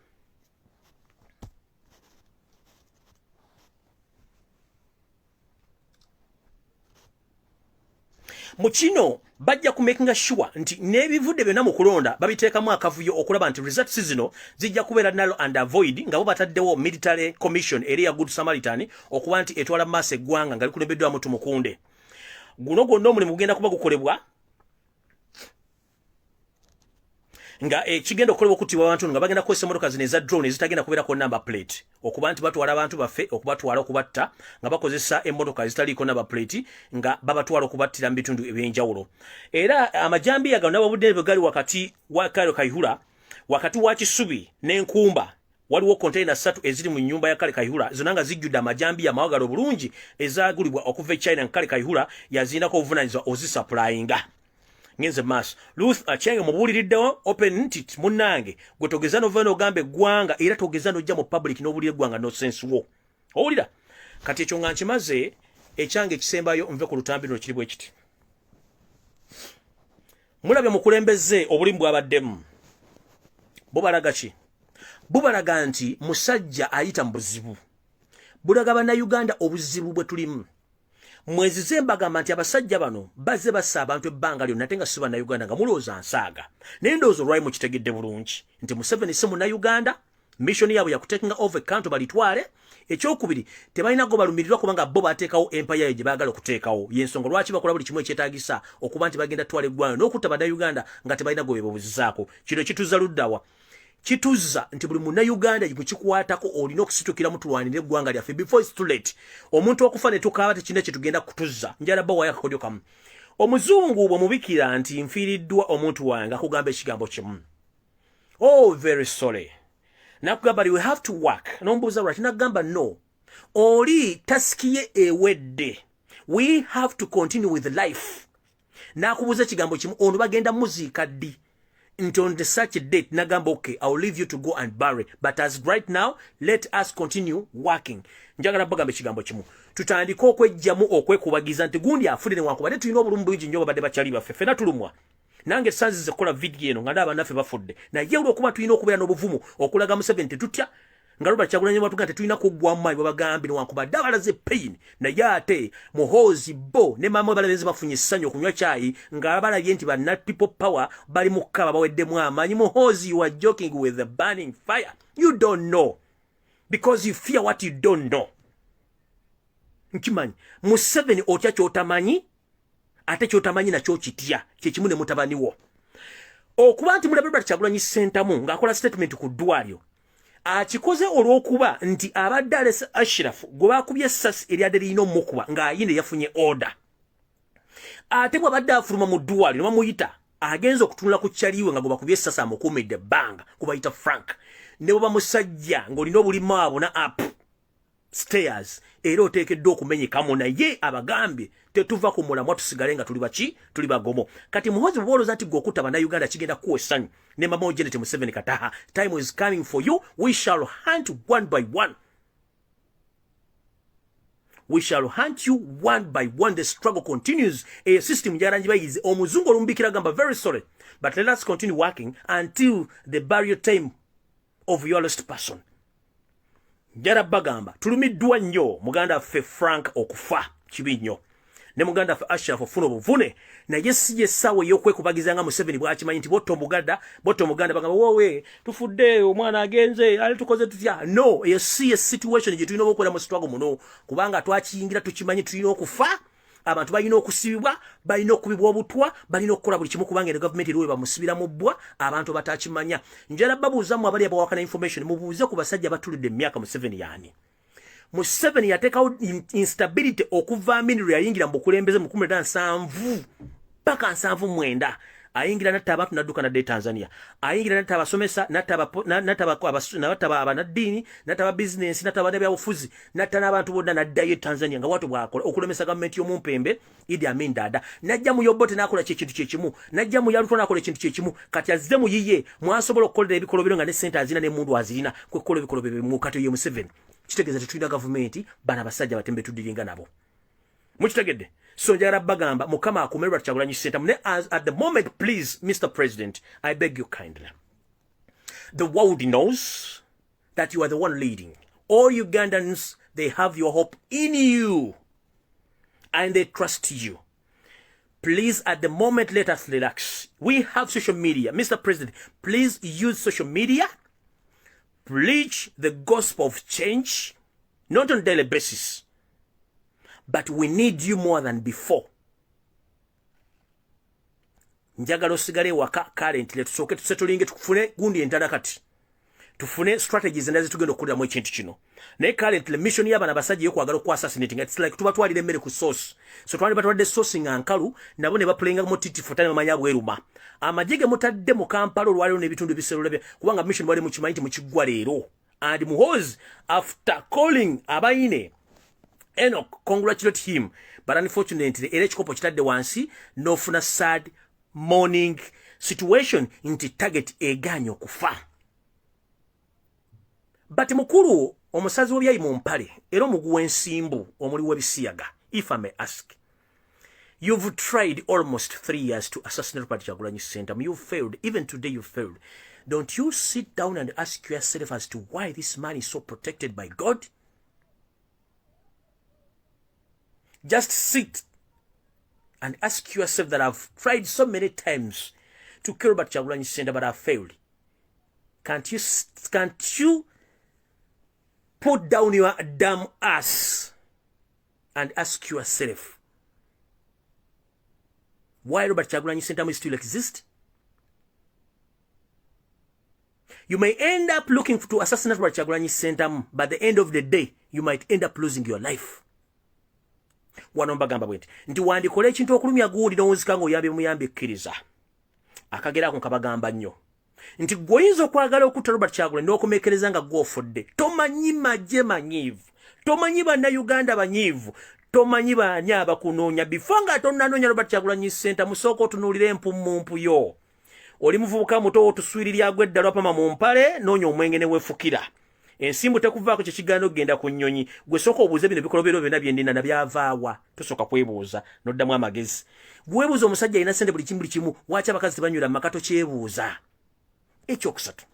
Mu kino bajja ku making sure nti n'ebivudde byonna mu kulonda babiteekamu akavuyo okulaba nti results zino zijja kubeera null and avoid nga bo bataddewo military commission eri ya Good Samaritan okuba nti etwala mu maaso eggwanga nga likulembeddwamu Tumukunde. Guno gwonna omulimu gugenda kuba gukolebwa nga kigenda okukolebwa okutibwa abantu nga bagenda kukozesa emmotoka zino eza drone ezitagenda kubeerako number plate okuba nti batwala abantu baffe okubatwala okubatta nga bakozesa emmotoka ezitaliiko number plate nga babatwala okubattira mu bitundu ebyenjawulo. Era amajambiya gano n'ababudde bwe gali wakati wa Kale Kayihura wakati wa Kisubi n'Enkumba waliwo container 3 eziri mu nyumba ya Kale Kayihura zonna nga zijjudde amajambiya amawagalo bulungi ezagulibwa okuva China nga Kale Kayihura yazinako obuvunaanyizibwa ozisupplyinga. Ngenze maaso Ruth Achenge mubuuliriddewo open nti munnange gwe togeza nova n'ogamba eggwanga era togeza n'ojja mu public n'obuulira eggwanga no sense wo. Owulira kati ekyo nga nkimaze ekyange ekisembayo nve ku lutambi luno kiri bwe kiti. Mulabye mukulembeze obulimu bwabaddemu bo balaga ki? Bubalaga nti musajja ayita mu buzibu. Bulaga bannayuganda obuzibu bwe tulimu. Mwezi zembagamba nti abasajja bano bazze bassa abantu ebbanga lyonna ate nga si bannayuganda nga mulowooza nsaaga. Naye ndowooza olwali mukitegedde bulungi nti Museveni si munnayuganda, mission yaabwe ya kutakinga over kanto balitwale. Ekyokubiri tebalina go balumirirwa kubanga bo bateekawo empire yaabwe gye baagala okuteekawo. Y'ensonga lwaki bakola buli kimu ekyetaagisa okuba nti bagenda twala eggwanga n'okutta bannayuganda nga tebalina go beebuuzizaako. Kino kituzza luddawa? Kituzza nti buli munnayuganda mukikwatako olina okusitukira mutulwanira eggwanga lyaffe before it's too late. Omuntu okufa ne tukaaba tekirina kye tugenda kutuzza. Njala bba wayo akakodyo kamu. Omuzungu bw'omubikira nti nfiiriddwa omuntu wange akugamba ekigambo kimu. Oh, very sorry. Nakugamba we have to work. Nombuuza lwaki nagamba no. Oli tasiki ye ewedde. We have to continue with life. Nakubuuza ekigambo kimu ono bagenda muziika ddi. On the such a date, nagamba okay, I'll leave you to go and bury. But as right now, let us continue working. Njagala bagambe kigambo kimu. Tutandika okwejjamu okwekubagiza nti gundi afudde ne wankubadde tulina obulumi bungi nnyo babadde bakyali baffe. Ffenna tulumwa. Nange sanzize kola video eno nga ndaba bannaffe bafudde. Naye olw'okuba tulina okubeera n'obuvumu okulaga Museveni tetutya nga Robert Kyagulanyi batuga nti tulina kuggwa mu maanyi babagambi ne wankubadde abalaze pain. Naye ate Muhoozi bo ne maama balabeze bafunye essanyu okunywa caayi nga balabye nti banna people power bali mu kkaba baweddemu amaanyi. Muhoozi, you are joking with the burning fire. You don't know because you fear what you don't know. Nkimanyi Museveni otya ky'otamanyi ate ky'otamanyi nakyo kitya kyekimu ne mutabani wo. Okuba nti mulabye Robert Kyagulanyi Ssentamu ng'akola statement ku ddwaliro akikoze olw'okuba nti abadde alesa Ashraf gwe baakubye essasi eryadde lirina omukuba ng'ayinde yafunye order. Ate bw'abadde afuluma mu ddwaliro ne bamuyita agenza okutunula ku kyaliwe nga gwe bakubye essasi amukuumidde ebbanga gwe bayita Frank. Ne bwe bamusajja ng'olina obulimu abo na up stairs era oteekeddwa okumenyekamu naye abagambye tetuva ku mulamwa tusigale nga tuli baki tuli bagomo. Kati Muhoozi bw'olowooza nti gwe okutta bannayuganda kigenda kuwa essanyu ne mama wo Janet Museveni kataha. Time is coming for you. We shall hunt one by one. We shall hunt you one by one. The struggle continues. A system yarangi bayize omuzungu olumbikira gamba very sorry but let us continue working until the burial time of your lost person. Njara bagamba tulumiddwa nnyo muganda ffe Frank okufa kibi nnyo ne muganda ffe Ashraf ofuna obuvune naye si essaawa ey'okwekubagiza nga Museveni bw'akimanyi nti botto omuganda bagamba wowe tufudde omwana agenze ali tukoze tutya. No, eyo si situation gye tulina okukola mu struggle muno kubanga twakiyingira tukimanyi tulina okufa. Abantu balina okusibibwa, balina okubibwa obutwa, balina okukola buli kimu kubanga eno government eriwe bamusibira mu bbwa abantu batakimanya. Njala babuuzamu abali abawakana information mubuuze ku basajja batulidde emyaka Museveni yani. Museveni yateekawo instability okuva miniro yayingira mu bukulembeze mu 1970 paka 79. ayingira natta abantu nadduka nadde Tanzania, ayingira natta abasomesa, natta abanaddiini, natta ababizinensi, natta abannabyabufuzi, natta n'abantu bonna naddayo Tanzania nga bwatyo bwakola okulemesa gavumenti y'omumpembe Idi Amin Dada. Najja mu Yobote n'akola ekintu kyekimu, najja mu Yaluto n'akola ekintu kyekimu, kati azze mu yiye mwasobola okukolera ebikolobero nga ne ssente azina n'emmundu azirina kwekukola ebikolobero mu kati ye Museveni. Kitegeeza tetulina gavumenti bana basajja batembe tuddiringa nabo. Mukitegedde? So njagala bagamba Mukama akumerwa Kyagulanyi Ssentamu. At the moment, please, Mr. President, I beg you kindly. The world knows that you are the one leading. All Ugandans, they have your hope in you. And they trust you. Please, at the moment, let us relax. We have social media. Mr. President, please use social media. Preach the gospel of change. Not on a daily basis. But we need you more than before. Njagala osigale waka currently tusooke tusetulinge tufune gundi entala kati. Tufune strategies endazi tugenda okuddiramu ekintu kino. Naye currently mission y'abaana basajja y'okwagala okwa assassinating. It's like tubatwalira emmere ku source. So twali batwadde source nga nkalu nabo ne bapulenga mu titifutane bamanya bweruma. Amajige mutadde mu Kampala olwaliwo n'ebitundu biserule kubanga mission bali mu kimanyi mu kiggwa leero. And Muhoozi after calling abayine Enoch congratulate him, but unfortunately era ekikopo kitadde wansi n'ofuna sad morning situation nti target eganya okufa. But mukulu omusazi w'ebyayi mu mpale era omuguwa ensimbu omuli w'ebisiyaga, if I may ask. You've tried almost 3 years to assassinate Robert Kyagulanyi Ssentamu. You failed. Even today you failed. Don't you sit down and ask yourself as to why this man is so protected by God? Just sit and ask yourself that I've tried so many times to kill Robert Kyagulanyi Ssentamu, but I've failed. Can't you put down your damn ass and ask yourself why Robert Kyagulanyi Ssentamu still exists? You may end up looking to assassinate Robert Kyagulanyi Ssentamu, but at the end of the day, you might end up losing your life. Wano mbagamba bwenti nti wandikola ekintu okulumya gundi n'owuzika ng'oyambye muyambe ekkiriza. Akagerako nkabagamba nnyo nti gwoyinza okwagala okutta Robert Kyagulanyi n'okumekereza nga gw'ofudde. Tomanyi majje manyiivu, tomanyi bannayuganda banyiivu, tomanyi baani abakunoonya. Before nga tonnanoonya Robert Kyagulanyi Ssentamu musooka otunuulira empumumpu yo. Oli muvubuka muto otuswirira agw'eddala wapama mu mpale noonya omwenge ne weefukira. Ensimbu tekuvaako kye kigaana okugenda ku nnyonyi. Gwe sooka obuuze bino bikolobero byonna bye ndina nabyavaawa. Tosooka kwebuuza n'oddamu amagezi. Bwebuuza omusajja alina ssente buli kimu waaki abakazi tebanyula mu makato kyebuuza. Ekyokusatu,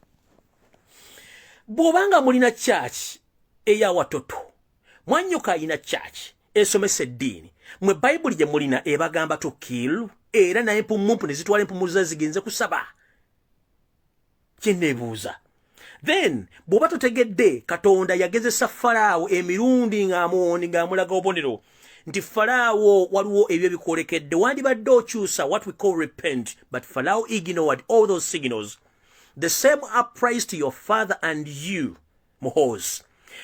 bw'obanga mulina church ey'awatoto, mwannyuka alina church esomesa eddiini, mwe Bayibuli gye mulina ebagamba to kill, era naye empumumpu ne zitwala empumuza zigenze kusaba. Kyenneebuuza. Then bw'oba totegedde Katonda yagezesa Falaawo emirundi ng'amulaga obubonero nti Falaawo waliwo ebyo bikwolekedde, wandibadde okyusa what we call repent, but Falaawo ignored all those signals. The same applies to your father and you, Muhoozi.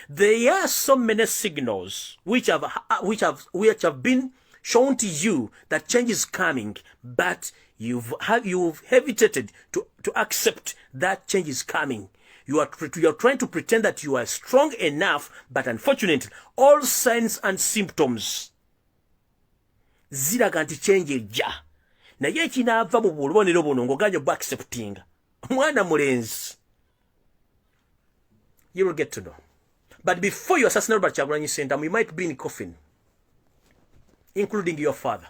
There are so many signals which have been shown to you that change is coming, but you've hesitated to accept that change is coming. You are trying to pretend that you are strong enough, but unfortunately, all signs and symptoms ziraga nti change ejja. Naye ekinaava mu bulubonero buno ng'oganya oba accepting. Mwana mulenzi. You will get to know. But before you assassinate Robert Kyagulanyi Ssentamu, you might be in coffin, including your father.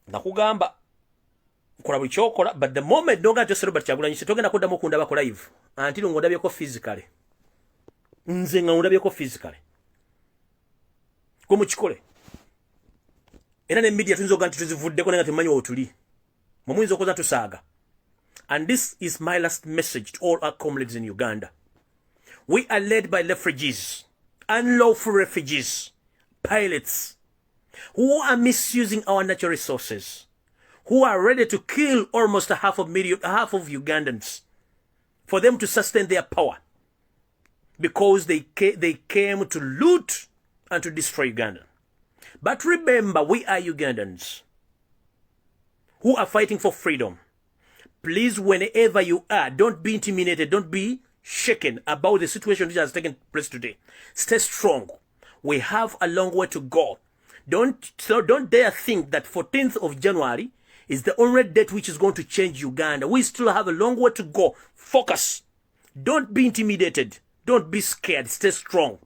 Nakugamba kola buli kyokola, but the moment noga just Robert Kyagulanyi Ssentamu togenda kuddamu okundabako live until ng'ondabyeko physically. Nze nga ondabyeko physically. Gwe mukikole. Era ne media tuyinza okuga nti tuzivuddeko naye nga temumanyi wotuli. Mumuyinza okuza tusaaga. And this is my last message to all our comrades in Uganda. We are led by refugees, unlawful refugees, pilots, who are misusing our natural resources, who are ready to kill almost half of Ugandans for them to sustain their power, because they came to loot and to destroy Uganda. But remember, we are Ugandans. who are fighting for freedom, please, whenever you are, don't be intimidated, don't be shaken about the situation which has taken place today. Stay strong. We have a long way to go. Don't dare think that 14th of January is the only date which is going to change Uganda. We still have a long way to go. Focus. Don't be intimidated. Don't be scared. Stay strong.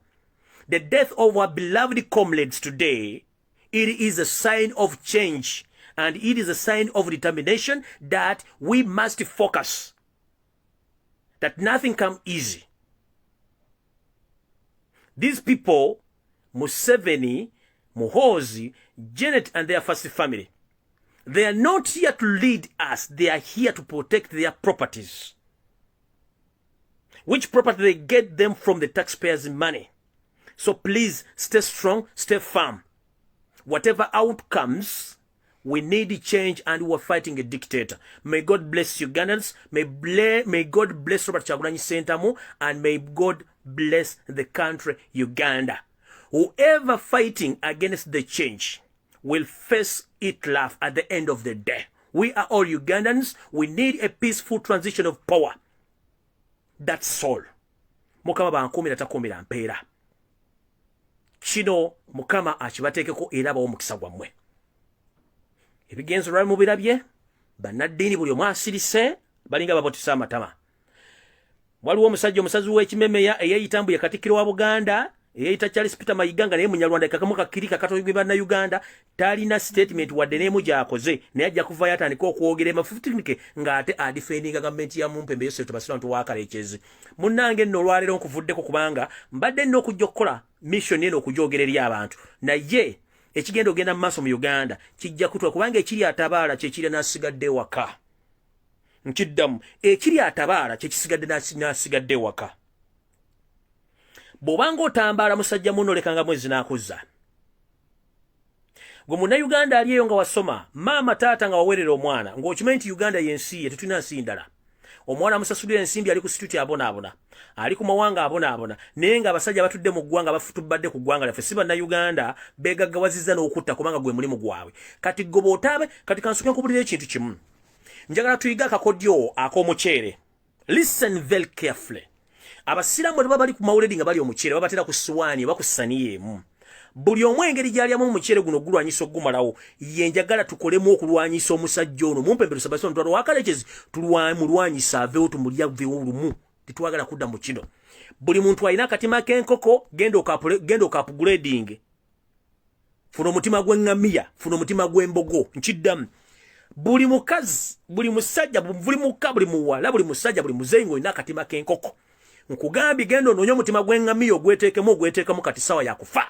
The death of our beloved comrades today, it is a sign of change. And it is a sign of determination that we must focus. That nothing comes easy. These people, Museveni, Muhoozi, Janet and their first family, they are not here to lead us. They are here to protect their properties. Which property they get them from the taxpayers' money. So please stay strong, stay firm. Whatever outcomes, we need change and we are fighting a dictator. May God bless Ugandans. May God bless Robert Kyagulanyi Ssentamu, and may God bless the country Uganda. Whoever fighting against the change will face it laugh at the end of the day. We are all Ugandans. We need a peaceful transition of power. That's all. Mukama bankumira takumira mpeera. Kino Mukama akibateekeko era bawo omukisa gwammwe. Ebigenzo lwali mubirabye, bannaddiini buli omu asirise, balinga babotisa amatama. Waliwo omusajja omusazi w'ekimemeya eyeeyitambuye Katikkiro wa Buganda, eyeeyita Charles Peter Mayiga nga naye Munyarwanda ekakamu kakirika katoyibwe bannayuganda, talina statement wadde n'emu gy'akoze, naye ajja kuvaayo atandika okwogera emafutinike ng'ate adifendinga gavumenti ya Mumpembe Yosef Tobasirantu wa Kalekyezi. Munnange nno olwaleero nkuvuddeko kubanga mbadde nno okujja okukola mission eno okugyogera eri abantu. Naye ekigenda ogenda mu maaso mu Uganda kijja kutwa kubanga ekiri atabaala kyekiri n'asigadde waka. Nkiddamu, ekiri atabaala kyekisigadde n'asigadde waka. Bw'obanga otambaala musajja muno lekanga mwezi n'akuzza. Gwe munnayuganda aliyeyo nga wasoma, maama taata nga waweerera omwana, ng'okimanyi nti Uganda y'ensi ye, tetulina nsi ndala. Omwana amusasulira ensimbi ali ku situti abonaabona, ali ku mawanga abonaabona, naye ng'abasajja batudde mu ggwanga bafutubadde ku ggwanga lyaffe, si bannayuganda beegaggawazizza n'okutta kubanga gwe mulimu gwabwe. Kati gwe bw'otaabe, kati kansuke nkubulira ekintu kimu. Njagala tuyiga akakodyo ak'omuceere. Listen very carefully. Abasiraamu bwe baba bali ku mawuledi nga bali omuceere babatera ku ssuwaani oba ku ssaniya emu. Buli omu engeri gy'alyamu omuceere guno gulwanyisa ogumalawo, ye njagala tukolemu okulwanyisa omusajja ono. Mumpembe Lusabasiro Ntwalo wa Kalekyezi mulwanyisa aveewo tumulya aveewo lumu. Tetwagala kudda mu kino. Buli muntu alina akatima k'enkoko, genda okapugrading. Funa omutima gw'eŋŋamiya, funa omutima gw'embogo. Nkiddamu. Buli mukazi, buli musajja, buli muka, buli muwala, buli musajja, buli muzeeyi ng'olina akatima k'enkoko. Nkugambye genda onoonye omutima gw'eŋŋamiya ogweteekemu kati sawa yakufa.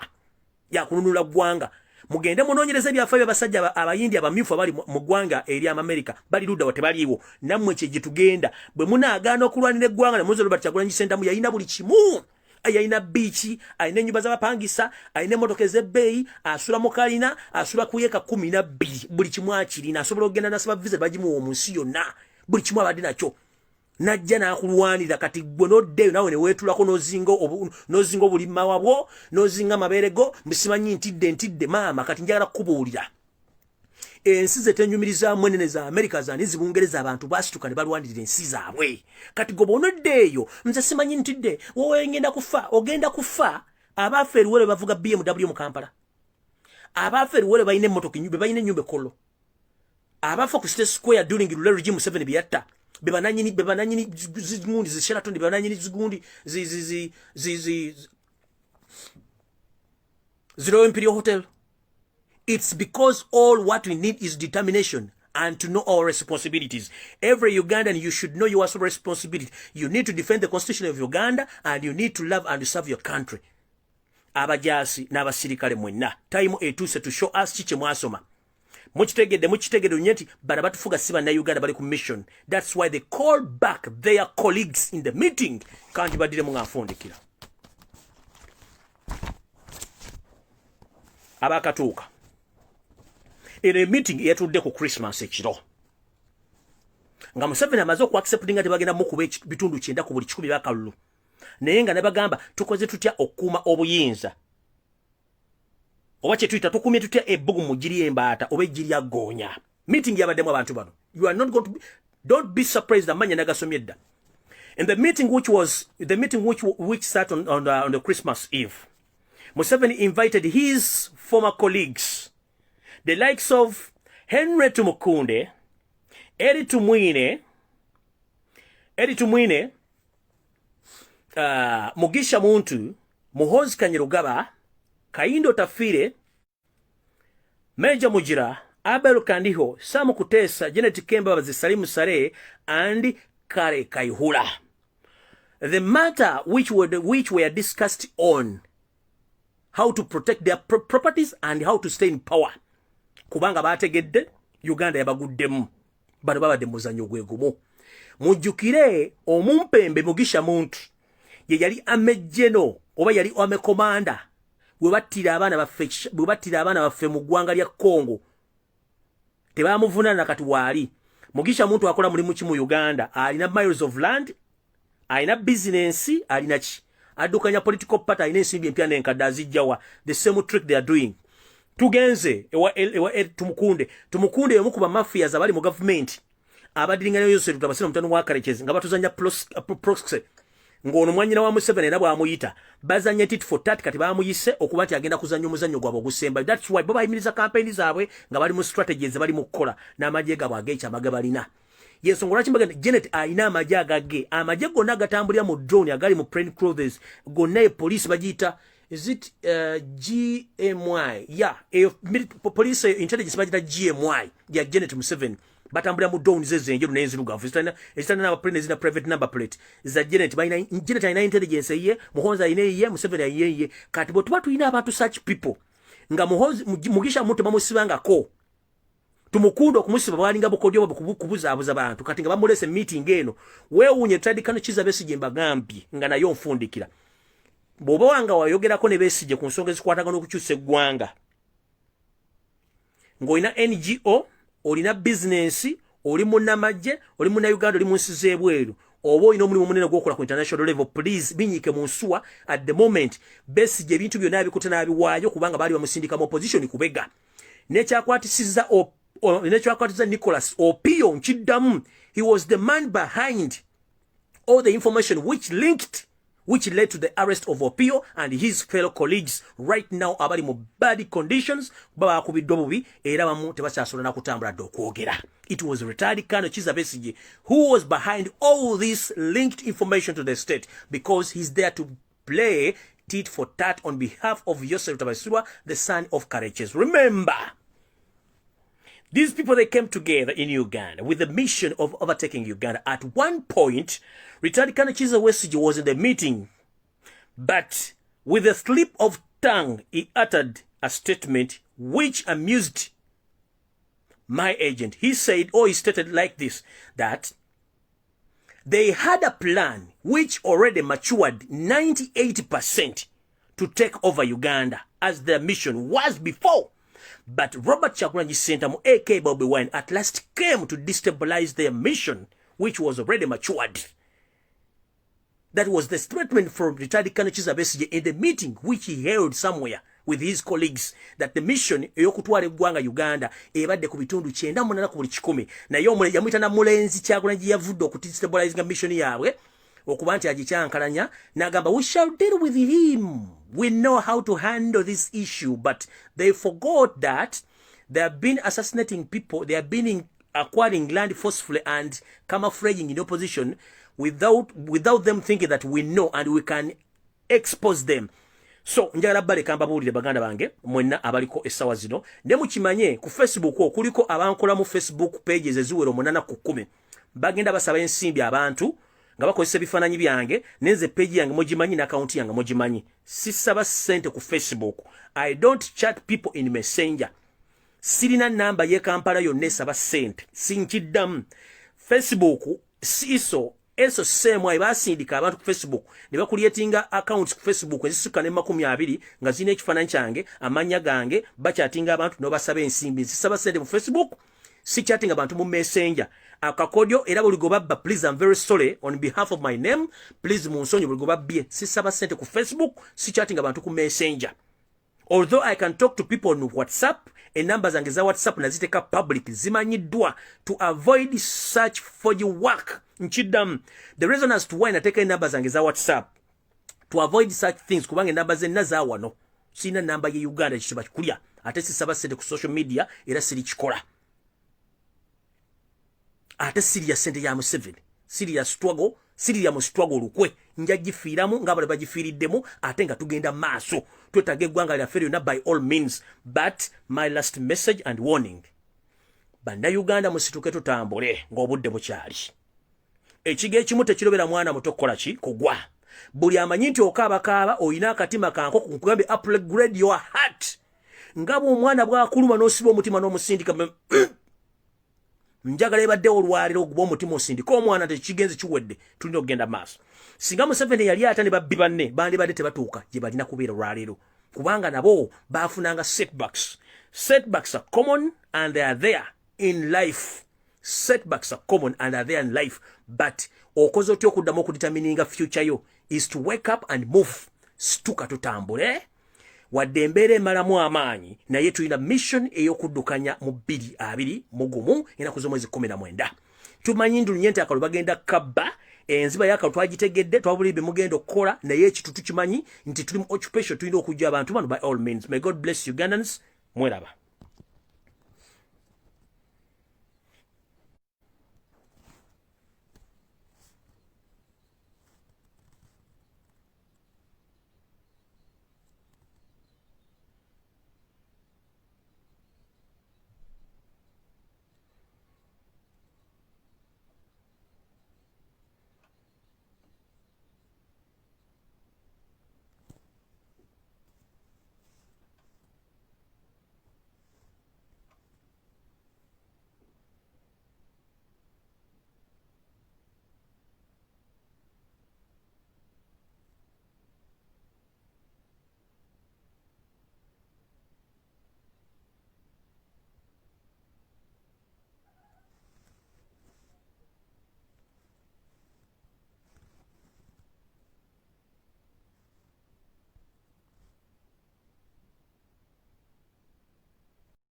Yakununula ggwanga. Mugende munoonyereze ebyafaayo by'abasajja abayindi abamyufu abali mu ggwanga eri Amerika bali ludda wa tebaliiwo. Nammwe kye gitugenda. Bwe munaagaana okulwanira eggwanga ne muze Robert Kyagulanyi Ssentamu yalina buli kimu. Yalina biiki, alina ennyumba z'abapangisa, alina emmotoka ez'ebbeeyi, asula mu kalina, asula ku yeeka 12. Buli kimu akirina. Asobola okugenda n'asaba visa bagimuwa mu nsi yonna. Buli kimu abadde nakyo. Najja n'akulwanira kati gwe n'oddeeyo nawe ne weetulako n'ozinga obulimma wabwo, n'ozinga amabeere go, musimanyi ntidde maama kati njagala kukubuulira. Ensi ze tenyumirizaamu enene za Amerika zaani zibungereza abantu baasituka ne balwanirira ensi zaabwe. Kati gwe bw'onoddeeyo, nze simanyi ntidde, wowe ngenda kufa, ogenda kufa. Abaafa eruwere bavuga BMW mu Kampala. Abaafa eruwere balina emmotoka balina ennyumba ekkolo. Abaafa ku State Square during Lule regime 7 byatta. Bebananyini zigundi zisheraton bebananyini zigundi Zero Imperial Hotel. It's because all what we need is determination and to know our responsibilities. Every Ugandan, you should know your responsibility. You need to defend the constitution of Uganda and you need to love and serve your country. Abajasi n'abasirikale mwenna. Time etuuse to show us chiche mwasoma. Muchitegede unyeti bana batufuga si bannayuganda bali ku mission. That's why they call back their colleagues in the meeting. Kanji badire mu ngafundikira. Abakatuuka. In a meeting yatudde ku Christmas ekiro. Nga Museveni amaze ku acceptinga tebagenda mu kuba bitundu 9 ku buli 10 byakalulu. Naye nga ne bagamba tukoze tutya okuma obuyinza. Oba kye tuyita tukumye tutya ebbugu mu giri embaata oba ejiri agonya. meeting yabademu abantu bano. You are not going to be, don't be surprised that manya nagasomye edda. In the meeting which sat on the Christmas Eve, Museveni invited his former colleagues, the likes of Henry Tumukunde, Eddie Tumwine, Mugisha Muntu, Muhoozi Kainerugaba, Kaindo Tafire, Major Mujira, Abel Kandiho, Sam Kutesa, Janet Kemba, Salimu Sare, and Kare Kaihura. The matter which were discussed on how to protect their properties and how to stay in power. Kubanga bategedde Uganda yabaguddemu bano babadde muzanyo gwegumu. Mujjukire omumpembe Mugisha Muntu ye yali amejjeno oba yali amekomanda bwe battira abaana baffe mu ggwanga lya Congo. Tebamuvunana nakati waali. Mugisha Muntu akola mulimu ki mu Uganda, alina miles of land, alina business, alina ki, addukanya political party, alina ensimbi empya n'enkadde azijjawa. The same trick they are doing. Tugenze ewa Tumukunde yomu kuba mafias abali mu government abadiringa yose tutabasira mutano wa Karekezi nga batuzanya proxy ngono mwanyina wa Museveni era bwamuyita bazanya tit for tat kati bamuyise okuba nti agenda kuzanya omuzanyo gwabo ogusemba. That's why baba imiriza campaign zaabwe nga bali mu strategies bali mu kola n'amajje gabo agecha magabalina. Yes, ngora chimbaga Janet aina amaje agage amaje gonna gatambulira mu drone agali mu plain clothes gonna police bagita. Is it GMY? Yeah, police intelligence bagita GMY ya Janet Museveni batambulira mu drone zezenjeru n'enzirugavu ezitana n'abaprene zina private number plate za Janet ayina intelligence ye, Muhoozi ayina ye, Museveni ayina ye. Kati bo tuba tuyina abantu such people nga Mugisha Muntu bamusibangako Tumukunde okumusiba balinga bukodyo kubuzaabuza abantu kati nga bamulese meeting eno weewunye tradikano kiza Besigye mbagambye nga nayo nfundikira boba wanga wayogerako ne Besigye ku nsonga ezikwatagana okukyusa eggwanga ng'olina NGO, olina business, oli munnamagye, oli munna Uganda, oli munsi z'ebweru, oba olina omulimu munene gw'okola ku international level, please binyiike mu nsuwa. At the moment Besigye ebintu byonna abikutte n'abiwaayo kubanga baali bamusindika mu opposition kubega. Nekyakwatisiza Nicholas Opio nkiddamu, he was the man behind all the information which led to the arrest of Opio and his fellow colleagues right now abali mu bad conditions baba kubiddwa bubi era bamu tebakyasobola na kutambula okwogera. It was retired Colonel Kizza Besigye who was behind all this linked information to the state because he's there to play tit for tat on behalf of Yosef Tabasura, the son of Karekezi. Remember, these people, they came together in Uganda with the mission of overtaking Uganda. At one point, retired Colonel Kizza Besigye was in the meeting, but with a slip of tongue, he uttered a statement which amused my agent. He stated like this, that they had a plan which already matured 98% to take over Uganda as their mission was before. But Robert Kyagulanyi Ssentamu, aka Bobby Wine, at last came to destabilize their mission, which was already matured. That was the statement from retired Colonel Kizza Besigye in the meeting which he held somewhere with his colleagues, that the mission ey'okutwala eggwanga Uganda ebadde ku bitundu 98 ku buli 100. Naye omule yamuyita na mulenzi Kyagulanyi yavudde okudestabilize mission yaabwe okuba nti agikyankalanya n'agamba we shall deal with him. We know how to handle this issue, but they forgot that they have been assassinating people, they have been acquiring land forcefully and camouflaging in opposition without them thinking that we know and we can expose them. So njagala baleka mbabuulire baganda bange mwenna abaliko essawa zino ne mukimanye ku Facebook kuliko abankola mu Facebook pages eziwero 8 ku 10 bagenda basaba ensimbi abantu nga bakozesa ebifaananyi byange nenze page yange mugimanyi na account yange mugimanyi. Sisaba sente ku Facebook. I don't chat people in Messenger. Sirina namba ye Kampala yonna esaba sente. Sinkiddamu. Facebook siso eso semwa ibasindika abantu ku Facebook ne bakulyetinga account ku Facebook ezisuka ne 20 nga zine ekifaananyi kyange amanya gange bachatinga abantu no basaba ensimbi. Sisaba sente mu Facebook, si chatting abantu mu Messenger. Akakodyo era buli gobabba, please, I'm very sorry on behalf of my name, please munsonyo buli gobabbye. Sisaba sente ku Facebook, si chatting abantu ku Messenger. Although I can talk to people on WhatsApp, numbers zange za WhatsApp naziteka public zimanyiddwa to avoid such for your work. Nchidam, the reason as to why nateka numbers zange za WhatsApp to avoid such things kubange numbers zenna za wano. Sina namba ye Uganda chiba kulya. Ate sisaba sente ku social media era siri chikola. Ate serious sente ya Museveni. Serious struggle, serious struggle lukwe. Njagifiramu ngabale bagifiridemu ate nga tugenda maaso. Twetage gwanga lya feri na by all means. But my last message and warning. Banda Uganda musituke tutambule ng'obudde bukyali. Ekige ekimu tekirobera mwana muto kukola ki kugwa. Buli amanyi nti okaabakaaba oyina akatima kanko kukugambe upgrade your heart. Ngabo omwana bwakuluma n'osiba omutima n'omusindika njagala ebadde olwaliro ogubwa omutima osindika omwana tekigenze kiwedde tulina okugenda maaso. Singa Museveni yali ate ne babbi banne bandi badde tebatuuka gye balina kubeera olwaliro kubanga nabo baafunanga setbacks. Setbacks are common and they are there in life. Setbacks are common and are there in life, but okoze otyo okuddamu okudetermininga future yo is to wake up and move. Stuka tutambule wadde embeera emalamu amaanyi naye tulina mission ey'okuddukanya mu 2020 mugumu enaku z'omwezi 19. Tumanyi ndulunye nti akalulu bagenda kabba enziba y'akalulu twagitegedde twabulira mugenda okukola naye ekitu tukimanyi nti tuli mu occupation tulina okujja abantu bano by all means. May God bless Ugandans. Mweraba.